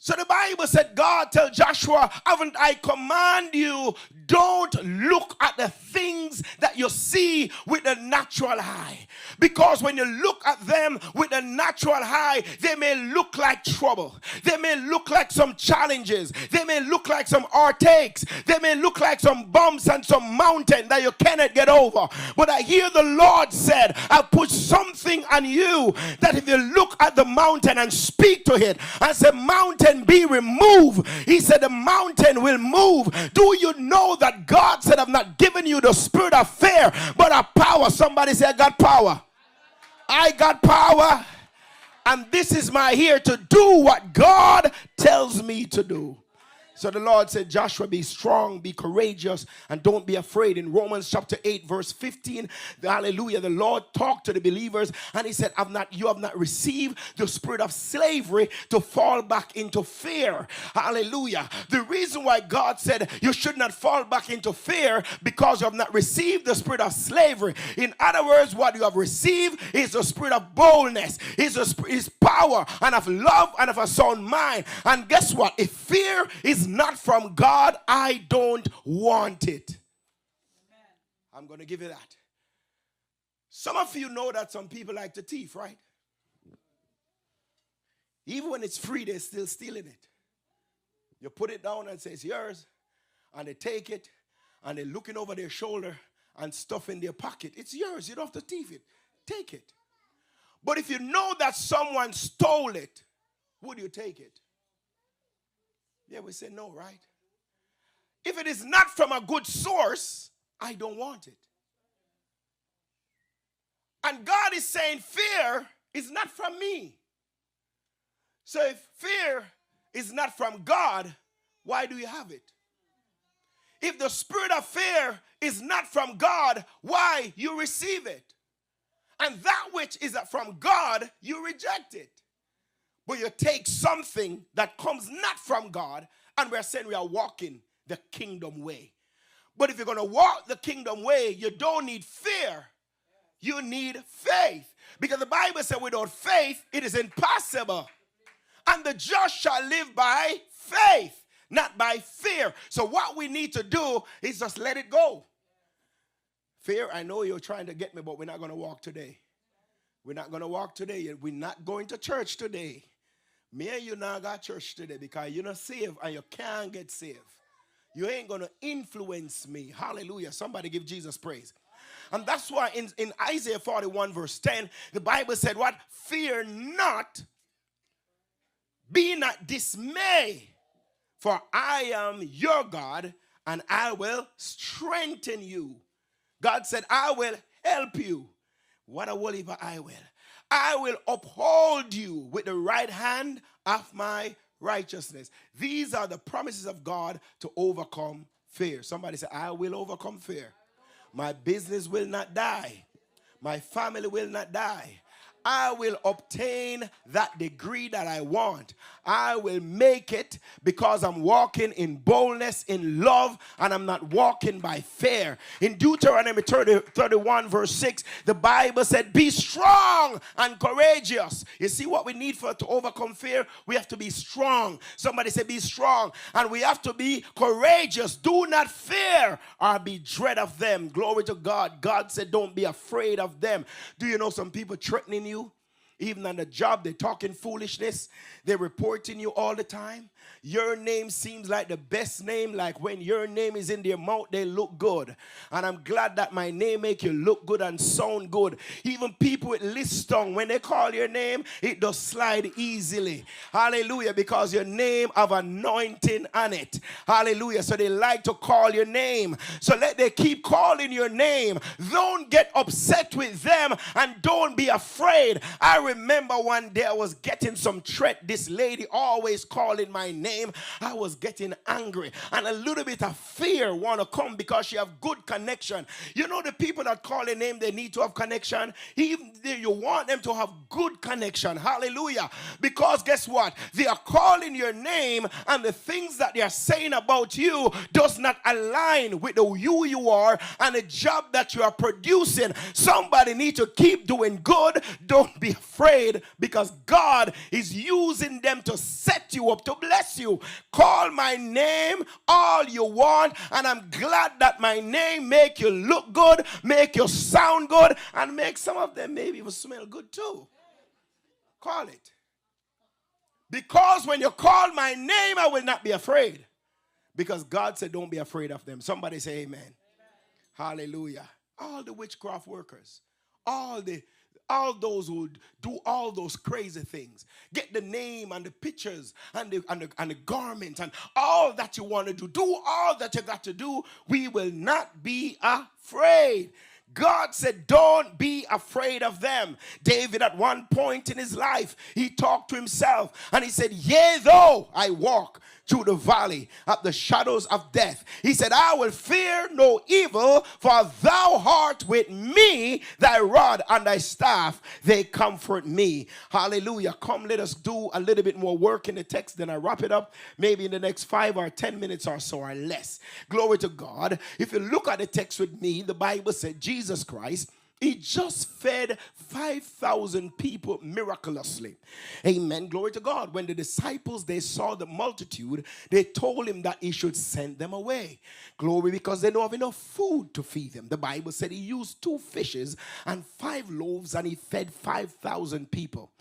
So the Bible said, God tell Joshua, haven't I command you, don't look at the things that you see with the natural eye. Because when you look at them with the natural eye, they may look like trouble. They may look like some challenges. They may look like some heartaches. They may look like some bumps and some mountain that you cannot get over. But I hear the Lord said, I put something on you that if you look at the mountain and speak to it and say, mountain, be removed. He said the mountain will move. Do you know that God said, I've not given you the spirit of fear, but of power? Somebody say, I got power. I got power. And this is my here to do what God tells me to do. So the Lord said, Joshua, be strong, be courageous, and don't be afraid. In Romans chapter 8, verse 15, hallelujah, the Lord talked to the believers, and he said, you have not received the spirit of slavery to fall back into fear. Hallelujah. The reason why God said you should not fall back into fear, because you have not received the spirit of slavery. In other words, what you have received is the spirit of boldness, is power, and of love, and of a sound mind. And guess what? If fear is not from God, I don't want it. Amen. I'm going to give you that. Some of you know that some people like to thief, right? Even when it's free, they're still stealing it. You put it down and say it's yours, and they take it, and they're looking over their shoulder and stuff in their pocket. It's yours. You don't have to thief it. Take it. But if you know that someone stole it, would you take it? Yeah, we say no, right? If it is not from a good source, I don't want it. And God is saying fear is not from me. So if fear is not from God, why do you have it? If the spirit of fear is not from God, why you receive it? And that which is from God, you reject it. But you take something that comes not from God, and we're saying we are walking the kingdom way. But if you're going to walk the kingdom way, you don't need fear. You need faith. Because the Bible said without faith, it is impossible. And the just shall live by faith, not by fear. So what we need to do is just let it go. Fear, I know you're trying to get me, but we're not going to walk today. We're not going to walk today. We're not going to church today. Me and you now got church today because you're not saved and you can't get saved. You ain't going to influence me. Hallelujah. Somebody give Jesus praise. And that's why in Isaiah 41 verse 10, the Bible said what? Fear not, be not dismayed, for I am your God and I will strengthen you. God said, I will help you. What a whatever I will. I will uphold you with the right hand of my righteousness. These are the promises of God to overcome fear. Somebody say, I will overcome fear. My business will not die. My family will not die. I will obtain that degree that I want. I will make it because I'm walking in boldness, in love, and I'm not walking by fear. In Deuteronomy 31 verse 6, the Bible said, be strong and courageous. You see what we need to overcome fear? We have to be strong. Somebody say, be strong. And we have to be courageous. Do not fear or be dread of them. Glory to God. God said, don't be afraid of them. Do you know some people threatening you? Even on the job, they're talking foolishness. They're reporting you all the time. Your name seems like the best name. Like when your name is in their mouth, they look good. And I'm glad that my name make you look good and sound good. Even people with list tongue, when they call your name, it does slide easily. Hallelujah. Because your name have anointing on it. Hallelujah. So they like to call your name. So let they keep calling your name. Don't get upset with them and don't be afraid. I remember one day I was getting some threat. This lady always calling my name. I was getting angry and a little bit of fear want to come because she have good connection. You know the people that call a name, they need to have connection. Even you want them to have good connection. Hallelujah. Because guess what? They are calling your name and the things that they are saying about you does not align with who you are and the job that you are producing. Somebody need to keep doing good. Don't be afraid because God is using them to set you up, to bless you. Call my name all you want, and I'm glad that my name make you look good, make you sound good, and make some of them maybe even smell good too. Call it. Because when you call my name, I will not be afraid. Because God said don't be afraid of them. Somebody say amen. Amen. Hallelujah. All the witchcraft workers, all those who do all those crazy things, get the name and the pictures and the garment and all that you want to do all that you got to do. We will not be afraid. God said, don't be afraid of them. David, at one point in his life, he talked to himself and he said, yea, though I walk through the valley of the shadows of death, he said, I will fear no evil, for thou art with me, thy rod and thy staff, they comfort me. Hallelujah. Come, let us do a little bit more work in the text, then I wrap it up, maybe in the next 5 or 10 minutes or so or less. Glory to God. If you look at the text with me, the Bible said Jesus Christ, he just fed 5,000 people miraculously. Amen. Glory to God. When the disciples, they saw the multitude, they told him that he should send them away. Glory, because they don't have enough food to feed them. The Bible said he used 2 fishes and 5 loaves and he fed 5,000 people.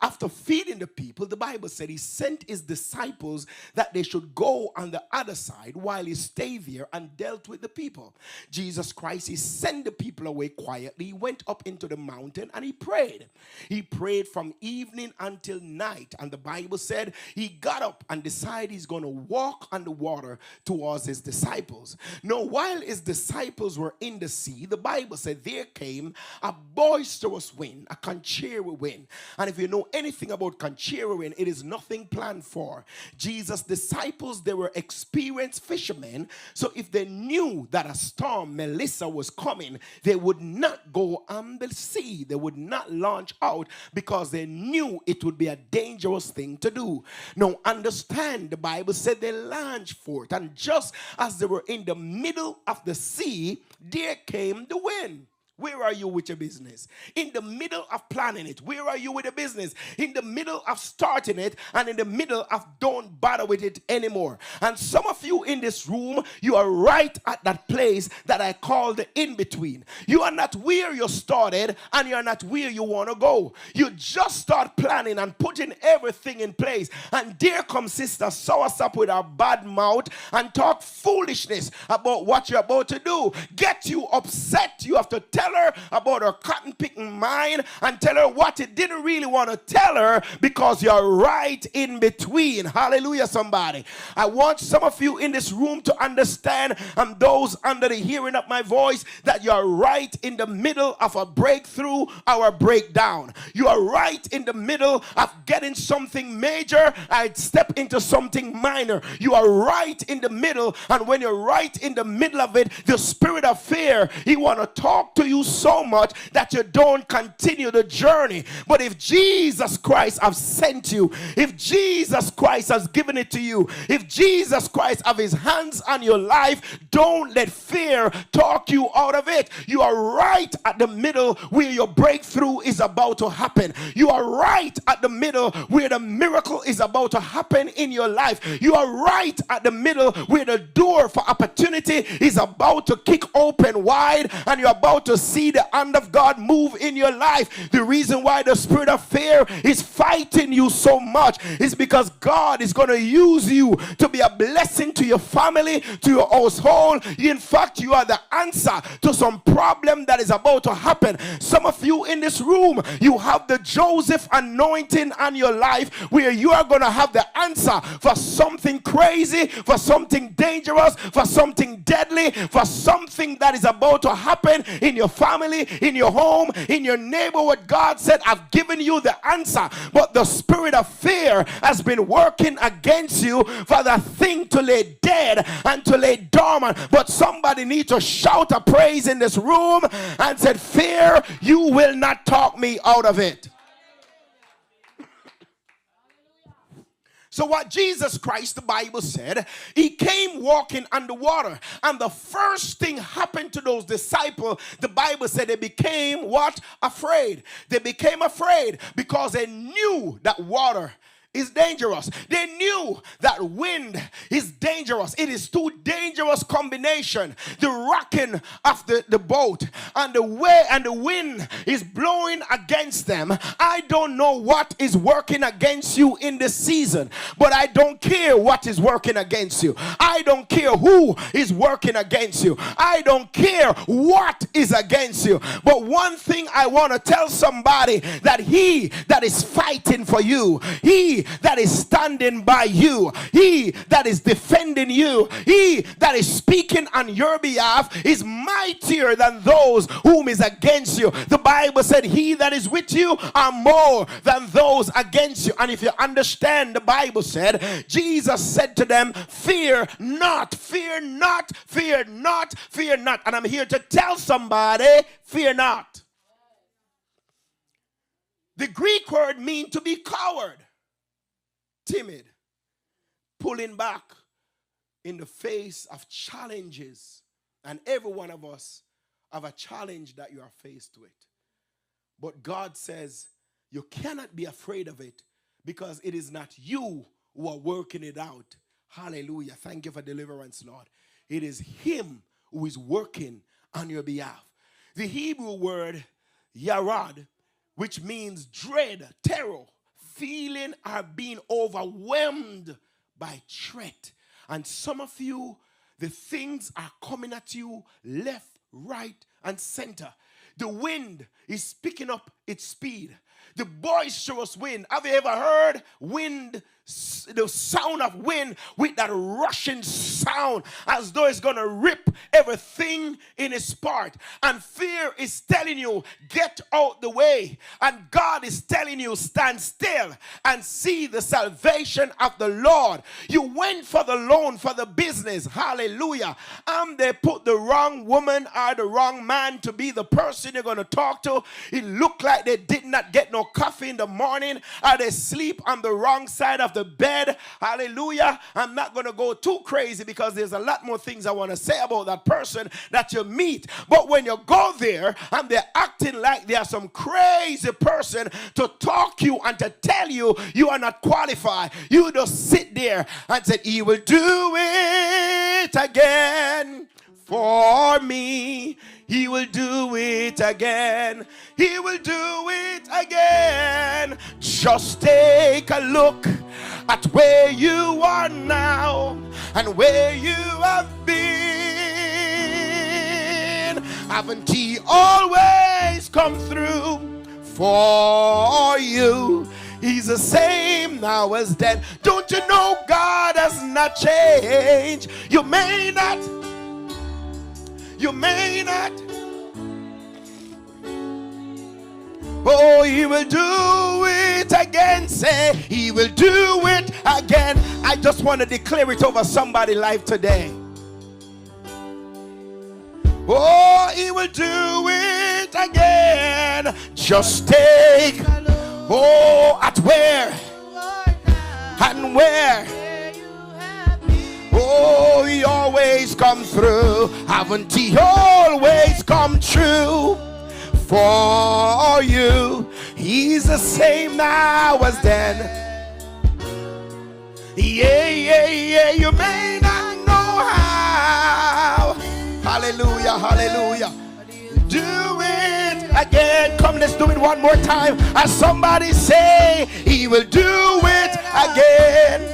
After feeding the people, the Bible said he sent his disciples that they should go on the other side while he stayed there and dealt with the people. Jesus Christ, he sent the people away quietly. He went up into the mountain and he prayed. He prayed from evening until night. And the Bible said he got up and decided he's going to walk on the water towards his disciples. Now, while his disciples were in the sea, the Bible said there came a boisterous wind, a contrary wind. And if you know anything about contrary wind, it is nothing planned for. Jesus' disciples, they were experienced fishermen. So if they knew that a storm, Melissa, was coming, they would not go on the sea. They would not launch out because they knew it would be a dangerous thing to do. Now understand, the Bible said they launched forth, and just as they were in the middle of the sea, there came the wind. Where are you with your business? In the middle of planning it. Where are you with the business? In the middle of starting it and in the middle of don't bother with it anymore. And some of you in this room, you are right at that place that I call the in-between. You are not where you started and you are not where you want to go. You just start planning and putting everything in place. And there comes Sister Soursop with her bad mouth and talk foolishness about what you're about to do. Get you upset. You have to tell her about her cotton picking mind and tell her what you didn't really want to tell her because you're right in between. Hallelujah, somebody. I want some of you in this room to understand, and those under the hearing of my voice, that you're right in the middle of a breakthrough or a breakdown. You are right in the middle of getting something major and step into something minor. You are right in the middle, and when you're right in the middle of it, the spirit of fear, he want to talk to you you so much that you don't continue the journey. But if Jesus Christ has sent you, if Jesus Christ has given it to you, if Jesus Christ have his hands on your life, don't let fear talk you out of it. You are right at the middle where your breakthrough is about to happen. You are right at the middle where the miracle is about to happen in your life. You are right at the middle where the door for opportunity is about to kick open wide, and you're about to see the hand of God move in your life. The reason why the spirit of fear is fighting you so much is because God is going to use you to be a blessing to your family, to your household. In fact, you are the answer to some problem that is about to happen. Some of you in this room, you have the Joseph anointing on your life where you are going to have the answer for something crazy, for something dangerous, for something deadly, for something that is about to happen in your family, in your home, in your neighborhood. God said, I've given you the answer, but the spirit of fear has been working against you for the thing to lay dead and to lay dormant. But somebody needs to shout a praise in this room and said, fear, you will not talk me out of it. So what Jesus Christ, the Bible said, he came walking on the water. And the first thing happened to those disciples, the Bible said they became what? Afraid. They became afraid because they knew that water is dangerous. They knew that wind is dangerous. It is too dangerous combination. The rocking of the boat and the way and the wind is blowing against them. I don't know what is working against you in this season, but I don't care what is working against you. I don't care who is working against you. I don't care what is against you. But one thing I want to tell somebody, that he that is fighting for you, he that is standing by you, he that is defending you, he that is speaking on your behalf is mightier than those whom is against you. The Bible said he that is with you are more than those against you. And if you understand, the Bible said, Jesus said to them, fear not, fear not, fear not, fear not. And I'm here to tell somebody, fear not. The Greek word means to be coward, timid, pulling back in the face of challenges. And every one of us have a challenge that you are faced with. But God says you cannot be afraid of it because it is not you who are working it out. Hallelujah. Thank you for deliverance, Lord. It is him who is working on your behalf. The Hebrew word yarad, which means dread, terror, feeling or being overwhelmed by threat. And some of you, the things are coming at you left, right, and center. The wind is picking up its speed. The boisterous wind. Have you ever heard wind, the sound of wind with that rushing sound as though it's going to rip everything in its part? And fear is telling you, get out the way. And God is telling you, stand still and see the salvation of the Lord. You went for the loan for the business. Hallelujah. And they put the wrong woman or the wrong man to be the person you're going to talk to. It looked like they did not get no coffee in the morning, or they sleep on the wrong side of the bed. Hallelujah. I'm not going to go too crazy because there's a lot more things I want to say about that person that you meet. But when you go there and they're acting like they are some crazy person to talk you and to tell you you are not qualified, you just sit there and say, he will do it again for me. He will do it again. He will do it again. Just take a look at where you are now and where you have been. Haven't he always come through for you? He's the same now as then. Don't you know God has not changed? You may not. Oh, he will do it again. Say, he will do it again. I just want to declare it over somebody's life today. Oh, he will do it it again. Just take, oh, at where and where. Oh, he always come through. Haven't he always come true for you? He's the same now as then. Yeah, yeah, yeah, you may not know how. Hallelujah, hallelujah. Do it again. Come, let's do it one more time. As somebody say, he will do it again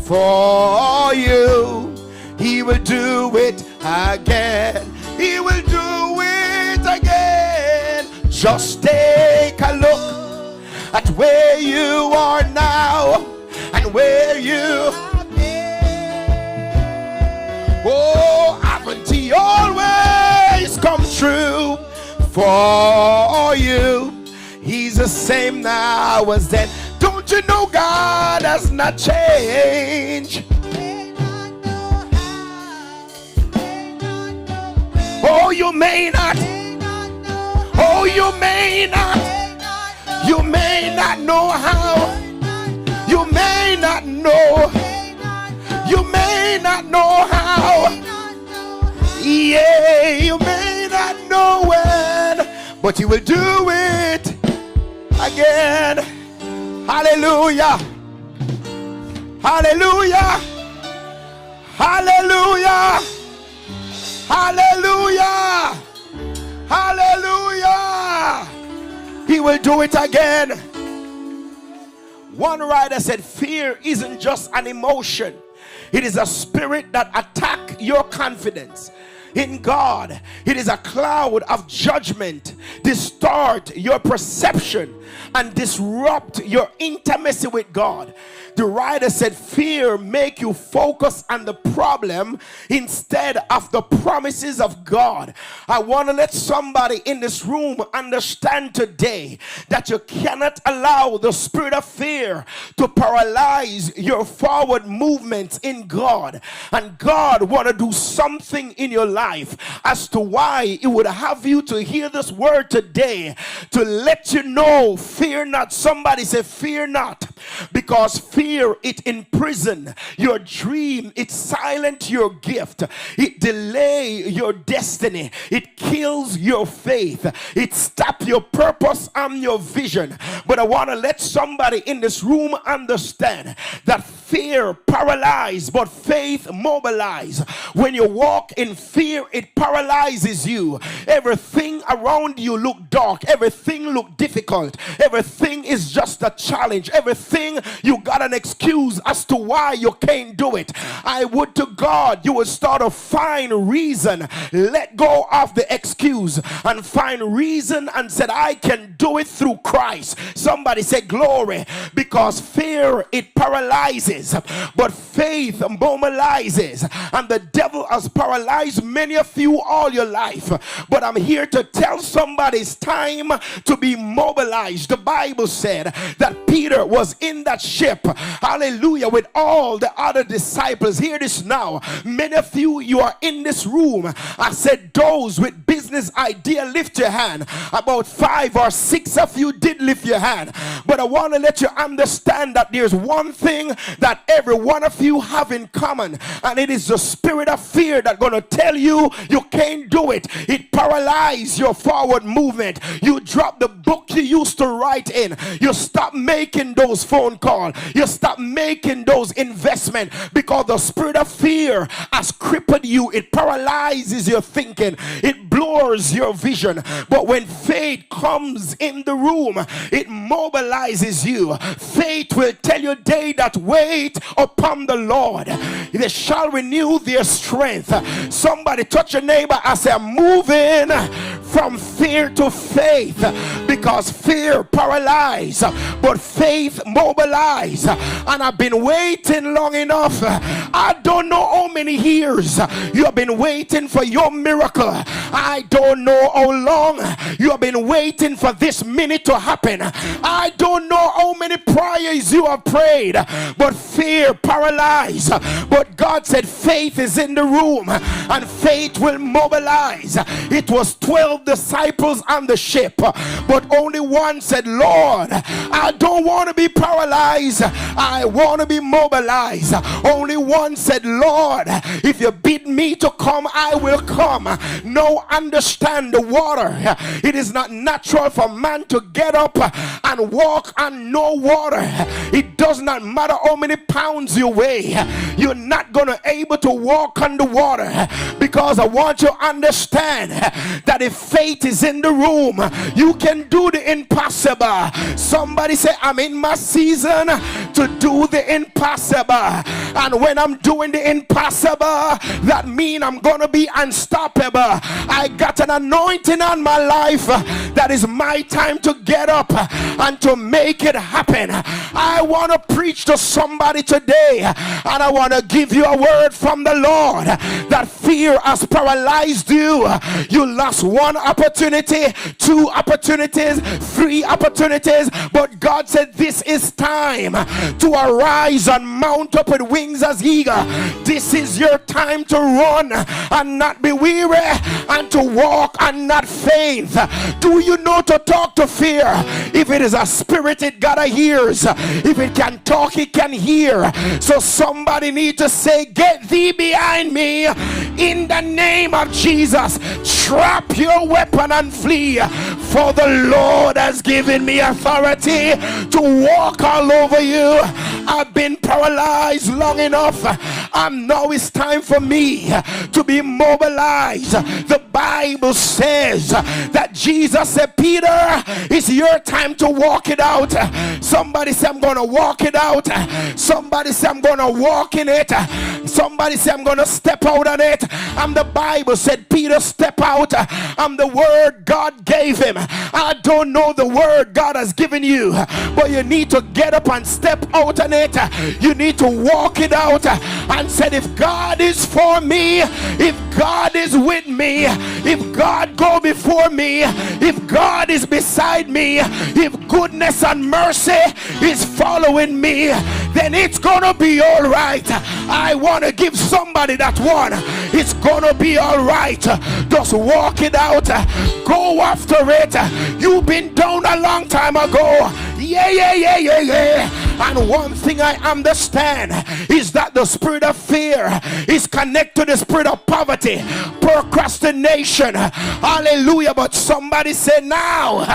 for you. He will do it again. He will do it again. Just take a look at where you are now and where you have been. Oh, haven't he always come true for you? He's the same now as then. Don't you know God has not changed? Oh, you may not. Oh, you may not. You may not know how. You may not know. You may not know how. Yeah, you may not know when, but he will do it again. Hallelujah. Hallelujah. Hallelujah. Hallelujah. Hallelujah. He will do it again. One writer said, fear isn't just an emotion. It is a spirit that attacks your confidence in God. It is a cloud of judgment, distort your perception and disrupt your intimacy with God. The writer said, fear make you focus on the problem instead of the promises of God. I want to let somebody in this room understand today that you cannot allow the spirit of fear to paralyze your forward movements in God. And God want to do something in your life as to why He would have you to hear this word today, to let you know, fear not. Somebody say, fear not, because fear, it imprison your dream, it silent your gift, it delay your destiny, it kills your faith, it stop your purpose and your vision. But I want to let somebody in this room understand that fear paralyzes, but faith mobilizes. When you walk in fear, it paralyzes you. Everything around you look dark, everything look difficult, everything is just a challenge, everything you got an excuse as to why you can't do it. I would to God you would start to find reason, let go of the excuse and find reason and said, I can do it through Christ. Somebody say glory, because fear, it paralyzes, but faith mobilizes. And the devil has paralyzed many of you all your life, but I'm here to tell somebody it's time to be mobilized. The Bible said that Peter was in that ship, hallelujah, with all the other disciples. Hear this now. Many of you are in this room. I said those with business idea, lift your hand. About 5 or 6 of you did lift your hand. But I want to let you understand that there's one thing that every one of you have in common, and it is the spirit of fear that's going to tell you you can't do it. It paralyzes your forward movement. You drop the book you used to write in. You stop making those phone calls. You stop making those investments because the spirit of fear has crippled you. It paralyzes your thinking. It blurs your vision. But when faith comes in the room, it mobilizes you. Faith will tell you, they that wait upon the Lord, they shall renew their strength. Somebody touch your neighbor. I say, I'm moving from fear to faith, because fear paralyzes, but faith mobilizes. And I've been waiting long enough. I don't know how many years you have been waiting for your miracle. I don't know how long you have been waiting for this minute to happen. I don't know how many prayers you have prayed, but fear paralyzed. But God said faith is in the room and faith will mobilize. It was 12 disciples on the ship, but only one said, Lord, I don't want to be paralyzed. I want to be mobilized. Only one said, Lord, if you bid me to come, I will come. Now understand the water. It is not natural for man to get up and walk on no water. It does not matter how many pounds you weigh. You're not going to able to walk on the water, because I want you to understand that if faith is in the room, you can do the impossible. Somebody say, I'm in my season to do the impossible. And when I'm doing the impossible, that means I'm going to be unstoppable. I got an anointing on my life that is my time to get up and to make it happen. I want to preach to somebody today, and I want to give you a word from the Lord that fear has paralyzed you. You lost one opportunity, two opportunities, three opportunities, but God said this is time to arise and mount up with wings as eagle. This is your time to run and not be weary, and to walk and not faint. Do you know to talk to fear? If it is a spirit, it got ears. If it can talk, it can hear. So somebody need to say, get thee behind me in the name of Jesus. Trap your weapon and flee, for the Lord has given me authority to walk all over you. I've been paralyzed long enough, and now it's time for me to be mobilized. The Bible says that Jesus said, Peter, it's your time to walk it out. Somebody say, I'm going to walk it out. Somebody say, I'm going to walk in it. Somebody say, I'm going to step out on it. And the Bible said, Peter, step out. And the word God gave him. I don't know the word God has given you, but you need to get up and step out on it. You need to walk it out and said, if God is for me, if God is with me, if God go before me, if God is beside me, if goodness and mercy is following me, then it's gonna be all right. I want to give somebody that one. It's gonna be all right. Just walk it out. Go after it. You've been down a long time ago. Yeah. And one thing I understand is that the spirit of fear is connected to the spirit of poverty, procrastination. Hallelujah. But somebody say, now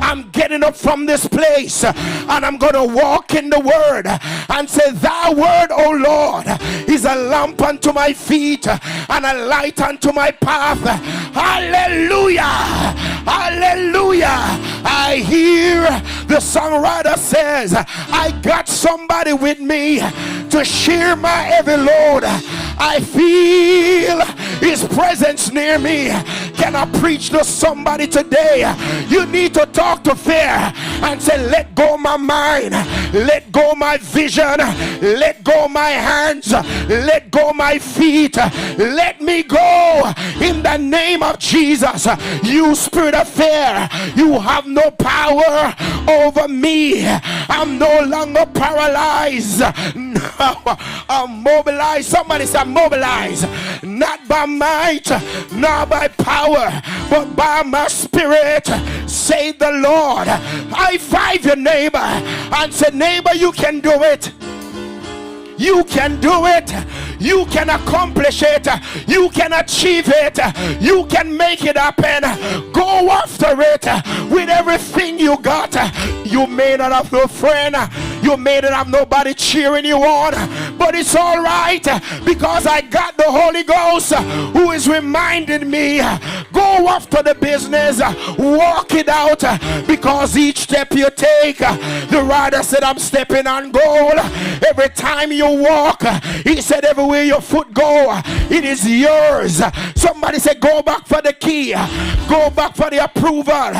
I'm getting up from this place and I'm going to walk in the word and say, thy word, O Lord, is a lamp unto my feet and a light unto my path. Hallelujah. Hallelujah. I hear the songwriter says, I got somebody with me to share my heavy load. I feel his presence near me. Can I preach to somebody today? You need to talk to fear and say, let go my mind, let go my vision, let go my hands, let go my feet, let me go in the name of Jesus. You spirit of fear, you have no power over me. I'm no longer paralyzed. No, I'm mobilized. Somebody say, I'm mobilized, not by might, not by power, but by my spirit, say the Lord. High five your neighbor and say, neighbor, you can do it. You can do it. You can accomplish it. You can achieve it. You can make it happen. Go after it with everything you got. You may not have no friend. You may not have nobody cheering you on. But it's all right, because I got the Holy Ghost who is reminding me, go after the business. Walk it out, because each step you take, the rider said, I'm stepping on gold. Every time you walk, he said, everywhere your foot go, it is yours. Somebody said, go back for the key, go back for the approval,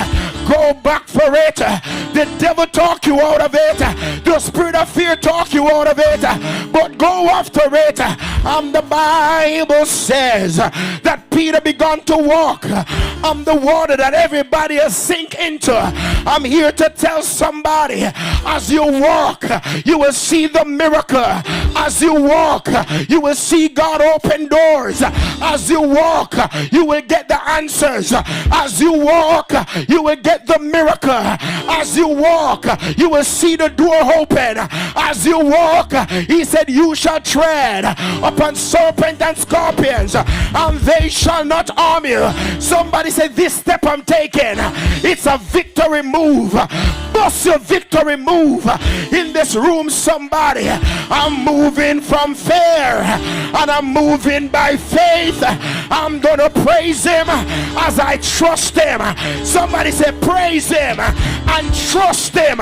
go back for it. The devil talk you out of it. The spirit of fear talk you out of it. But go after it. The Bible says that Peter began to walk on the water that everybody is sink into. I'm here to tell somebody, as you walk, you will see the miracle. As you walk, you will see God open doors. As you walk, you will get the answers. As you walk, you will get the miracle. As you walk, you will see the door open. As you walk, he said, you shall tread upon serpents and scorpions, and they shall not harm you. Somebody said, this step I'm taking, it's a victory move. Bust your victory move in this room, somebody. I'm moving from fear and I'm moving by faith. I'm gonna praise him as I trust him. Somebody said, praise him and trust him.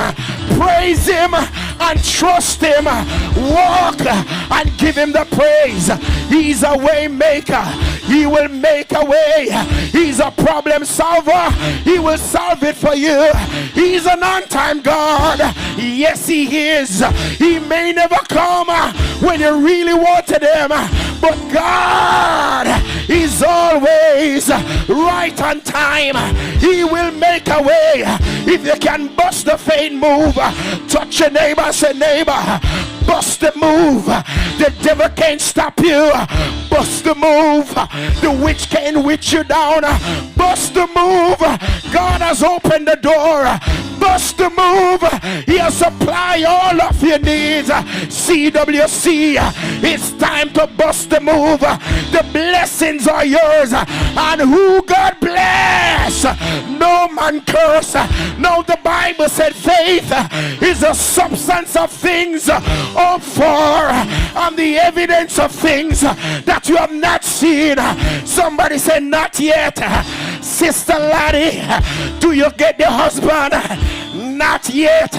Praise him and trust him. Walk and give him the praise. He's a way maker. He will make a way. He's a problem solver. He will solve it for you. He's an on-time God. Yes, he is. He may never come when you really wanted him, but God is always right on time. He will make a way. If you can bust the faith move, touch your neighbor, say, neighbor, bust the move. The devil can't stop you. Bust the move. The witch can't witch you down. Bust the move. God has opened the door. Bust the move. He'll supply all of your needs. CWC, it's time to bust the move. The blessings are yours, and who God bless, no man curse. No, the Bible said faith is the substance of things hoped for, and the evidence of things that you have not seen. Somebody said, not yet. Sister Laddie, do you get the husband? Not yet.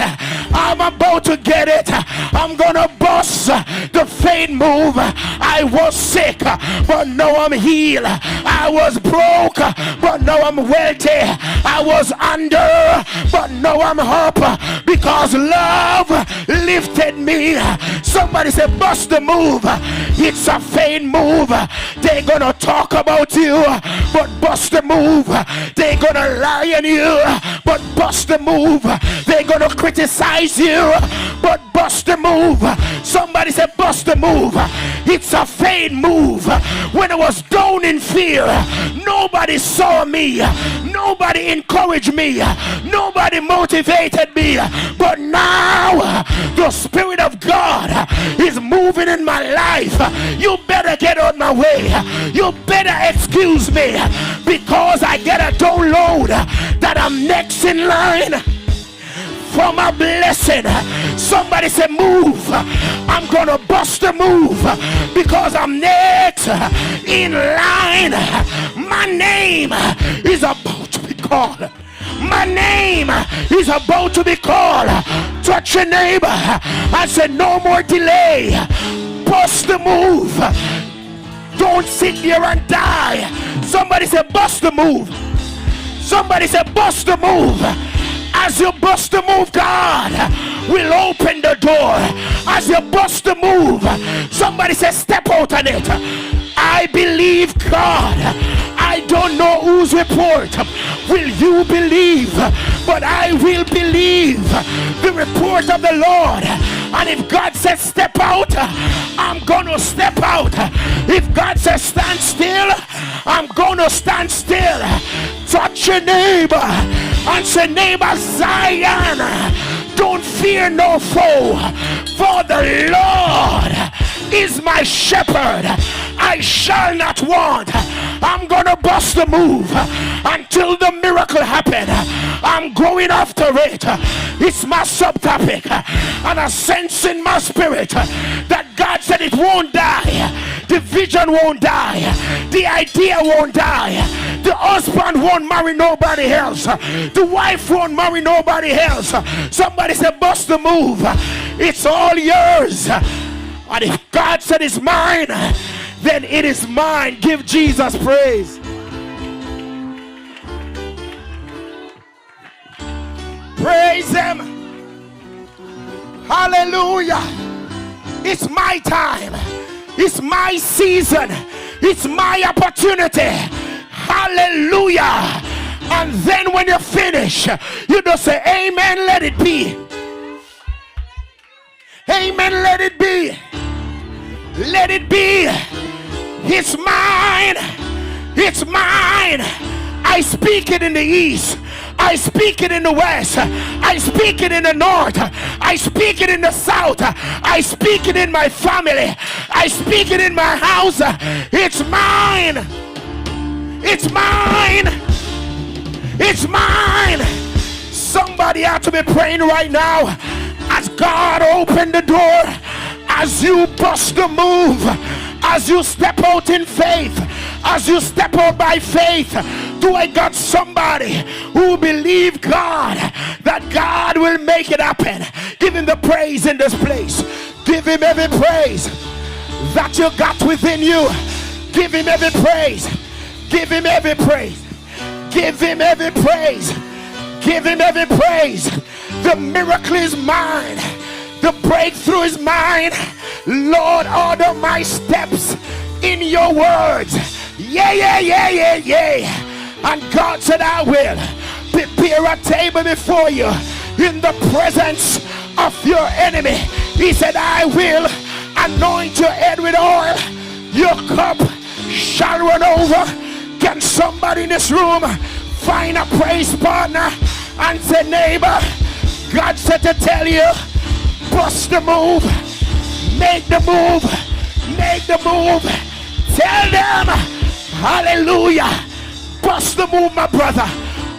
I'm about to get it. I'm gonna bust the faith move. I was sick, but now I'm healed. I was broke, but now I'm wealthy. I was under, but now I'm up, because love lifted me. Somebody said, bust the move. It's a faith move. They're gonna talk about you, but bust the move. They're gonna lie on you, but bust the move. They're gonna criticize you, but bust the move. Somebody said, bust the move. It's a faith move. When I was down in fear, nobody saw me, nobody encouraged me, nobody motivated me, but now the Spirit of God is moving in my life. You better get on my way. You better excuse me, because I get a download that I'm next in line for my blessing. Somebody say, move. I'm gonna bust the move, because I'm next in line. My name is about to be called. My name is about to be called. Touch your neighbor and say, no more delay. Bust the move. Don't sit there and die. Somebody say, bust the move. Somebody say, bust the move. As you bust the move, God will open the door. As you bust the move, somebody say, step out on it. I believe God. I don't know whose report will you believe, but I will believe the report of the Lord. And if God says step out, I'm gonna step out. If God says stand still, I'm gonna stand still. Touch your neighbor and say, neighbor, Zion, don't fear no foe, for the Lord is my shepherd. I shall not want. I'm gonna bust the move until the miracle happen. I'm going after it. It's my subtopic, and I sense in my spirit that God said it won't die. The vision won't die. The idea won't die. The husband won't marry nobody else. The wife won't marry nobody else. Somebody said, bust the move. It's all yours. And if God said it's mine, then it is mine. Give Jesus praise. them. Hallelujah. It's my time. It's my season. It's my opportunity. Hallelujah. And then when you finish, you just say, amen, let it be. Amen, let it be. Let it be. It's mine. It's mine. I speak it in the east. I speak it in the west. I speak it in the north. I speak it in the south. I speak it in my family. I speak it in my house. It's mine. It's mine. It's mine. Somebody ought to be praying right now as God opened the door, as you bust the move, as you step out in faith, as you step out by faith. Do I got somebody who believe God that God will make it happen? Give him the praise in this place. Give him every praise that you got within you. Give him every praise. Give him every praise. Give him every praise. Give him every praise. The miracle is mine. The breakthrough is mine. Lord, order my steps in your words. Yeah, yeah, yeah, yeah, yeah. And God said, I will prepare a table before you in the presence of your enemy. He said, I will anoint your head with oil. Your cup shall run over. Can somebody in this room find a praise partner and say, neighbor, God said to tell you, bust the move, make the move, make the move. Tell them, hallelujah. Bust the move, my brother.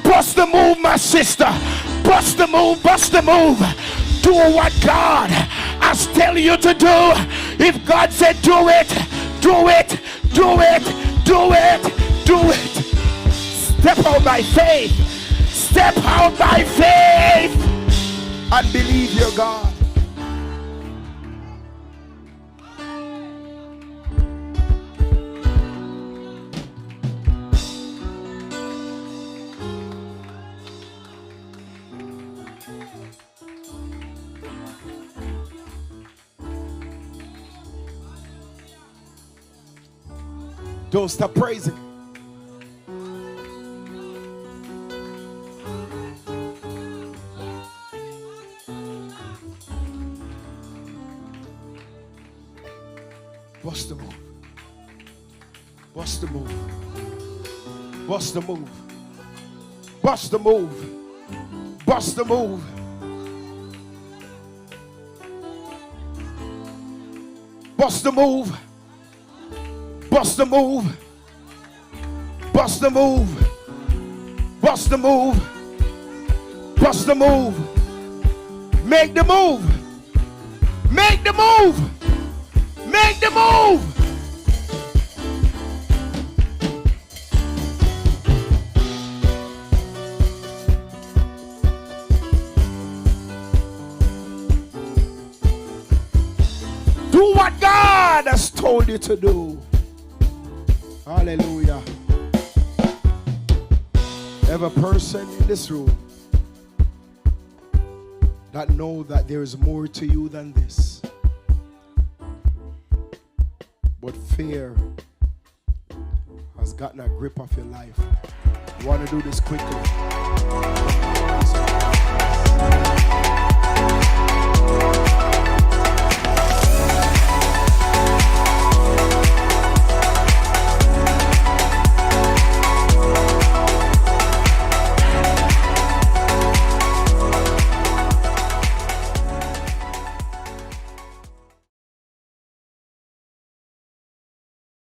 Bust the move, my sister. Bust the move, bust the move. Do what God has tell you to do. If God said do it, do it, do it, do it, do it. Step out by faith. Step out by faith and believe your God. Don't stop praising. Bust the move. Bust the move. Bust the move. Bust the move. Bust the move. Bust the move. Bust the move. Bust the move. Bust the move. Bust the move. Make the move. Make the move. Make the move. Do what God has told you to do. Hallelujah. Every person in this room that know that there is more to you than this. But fear has gotten a grip of your life. You want to do this quickly.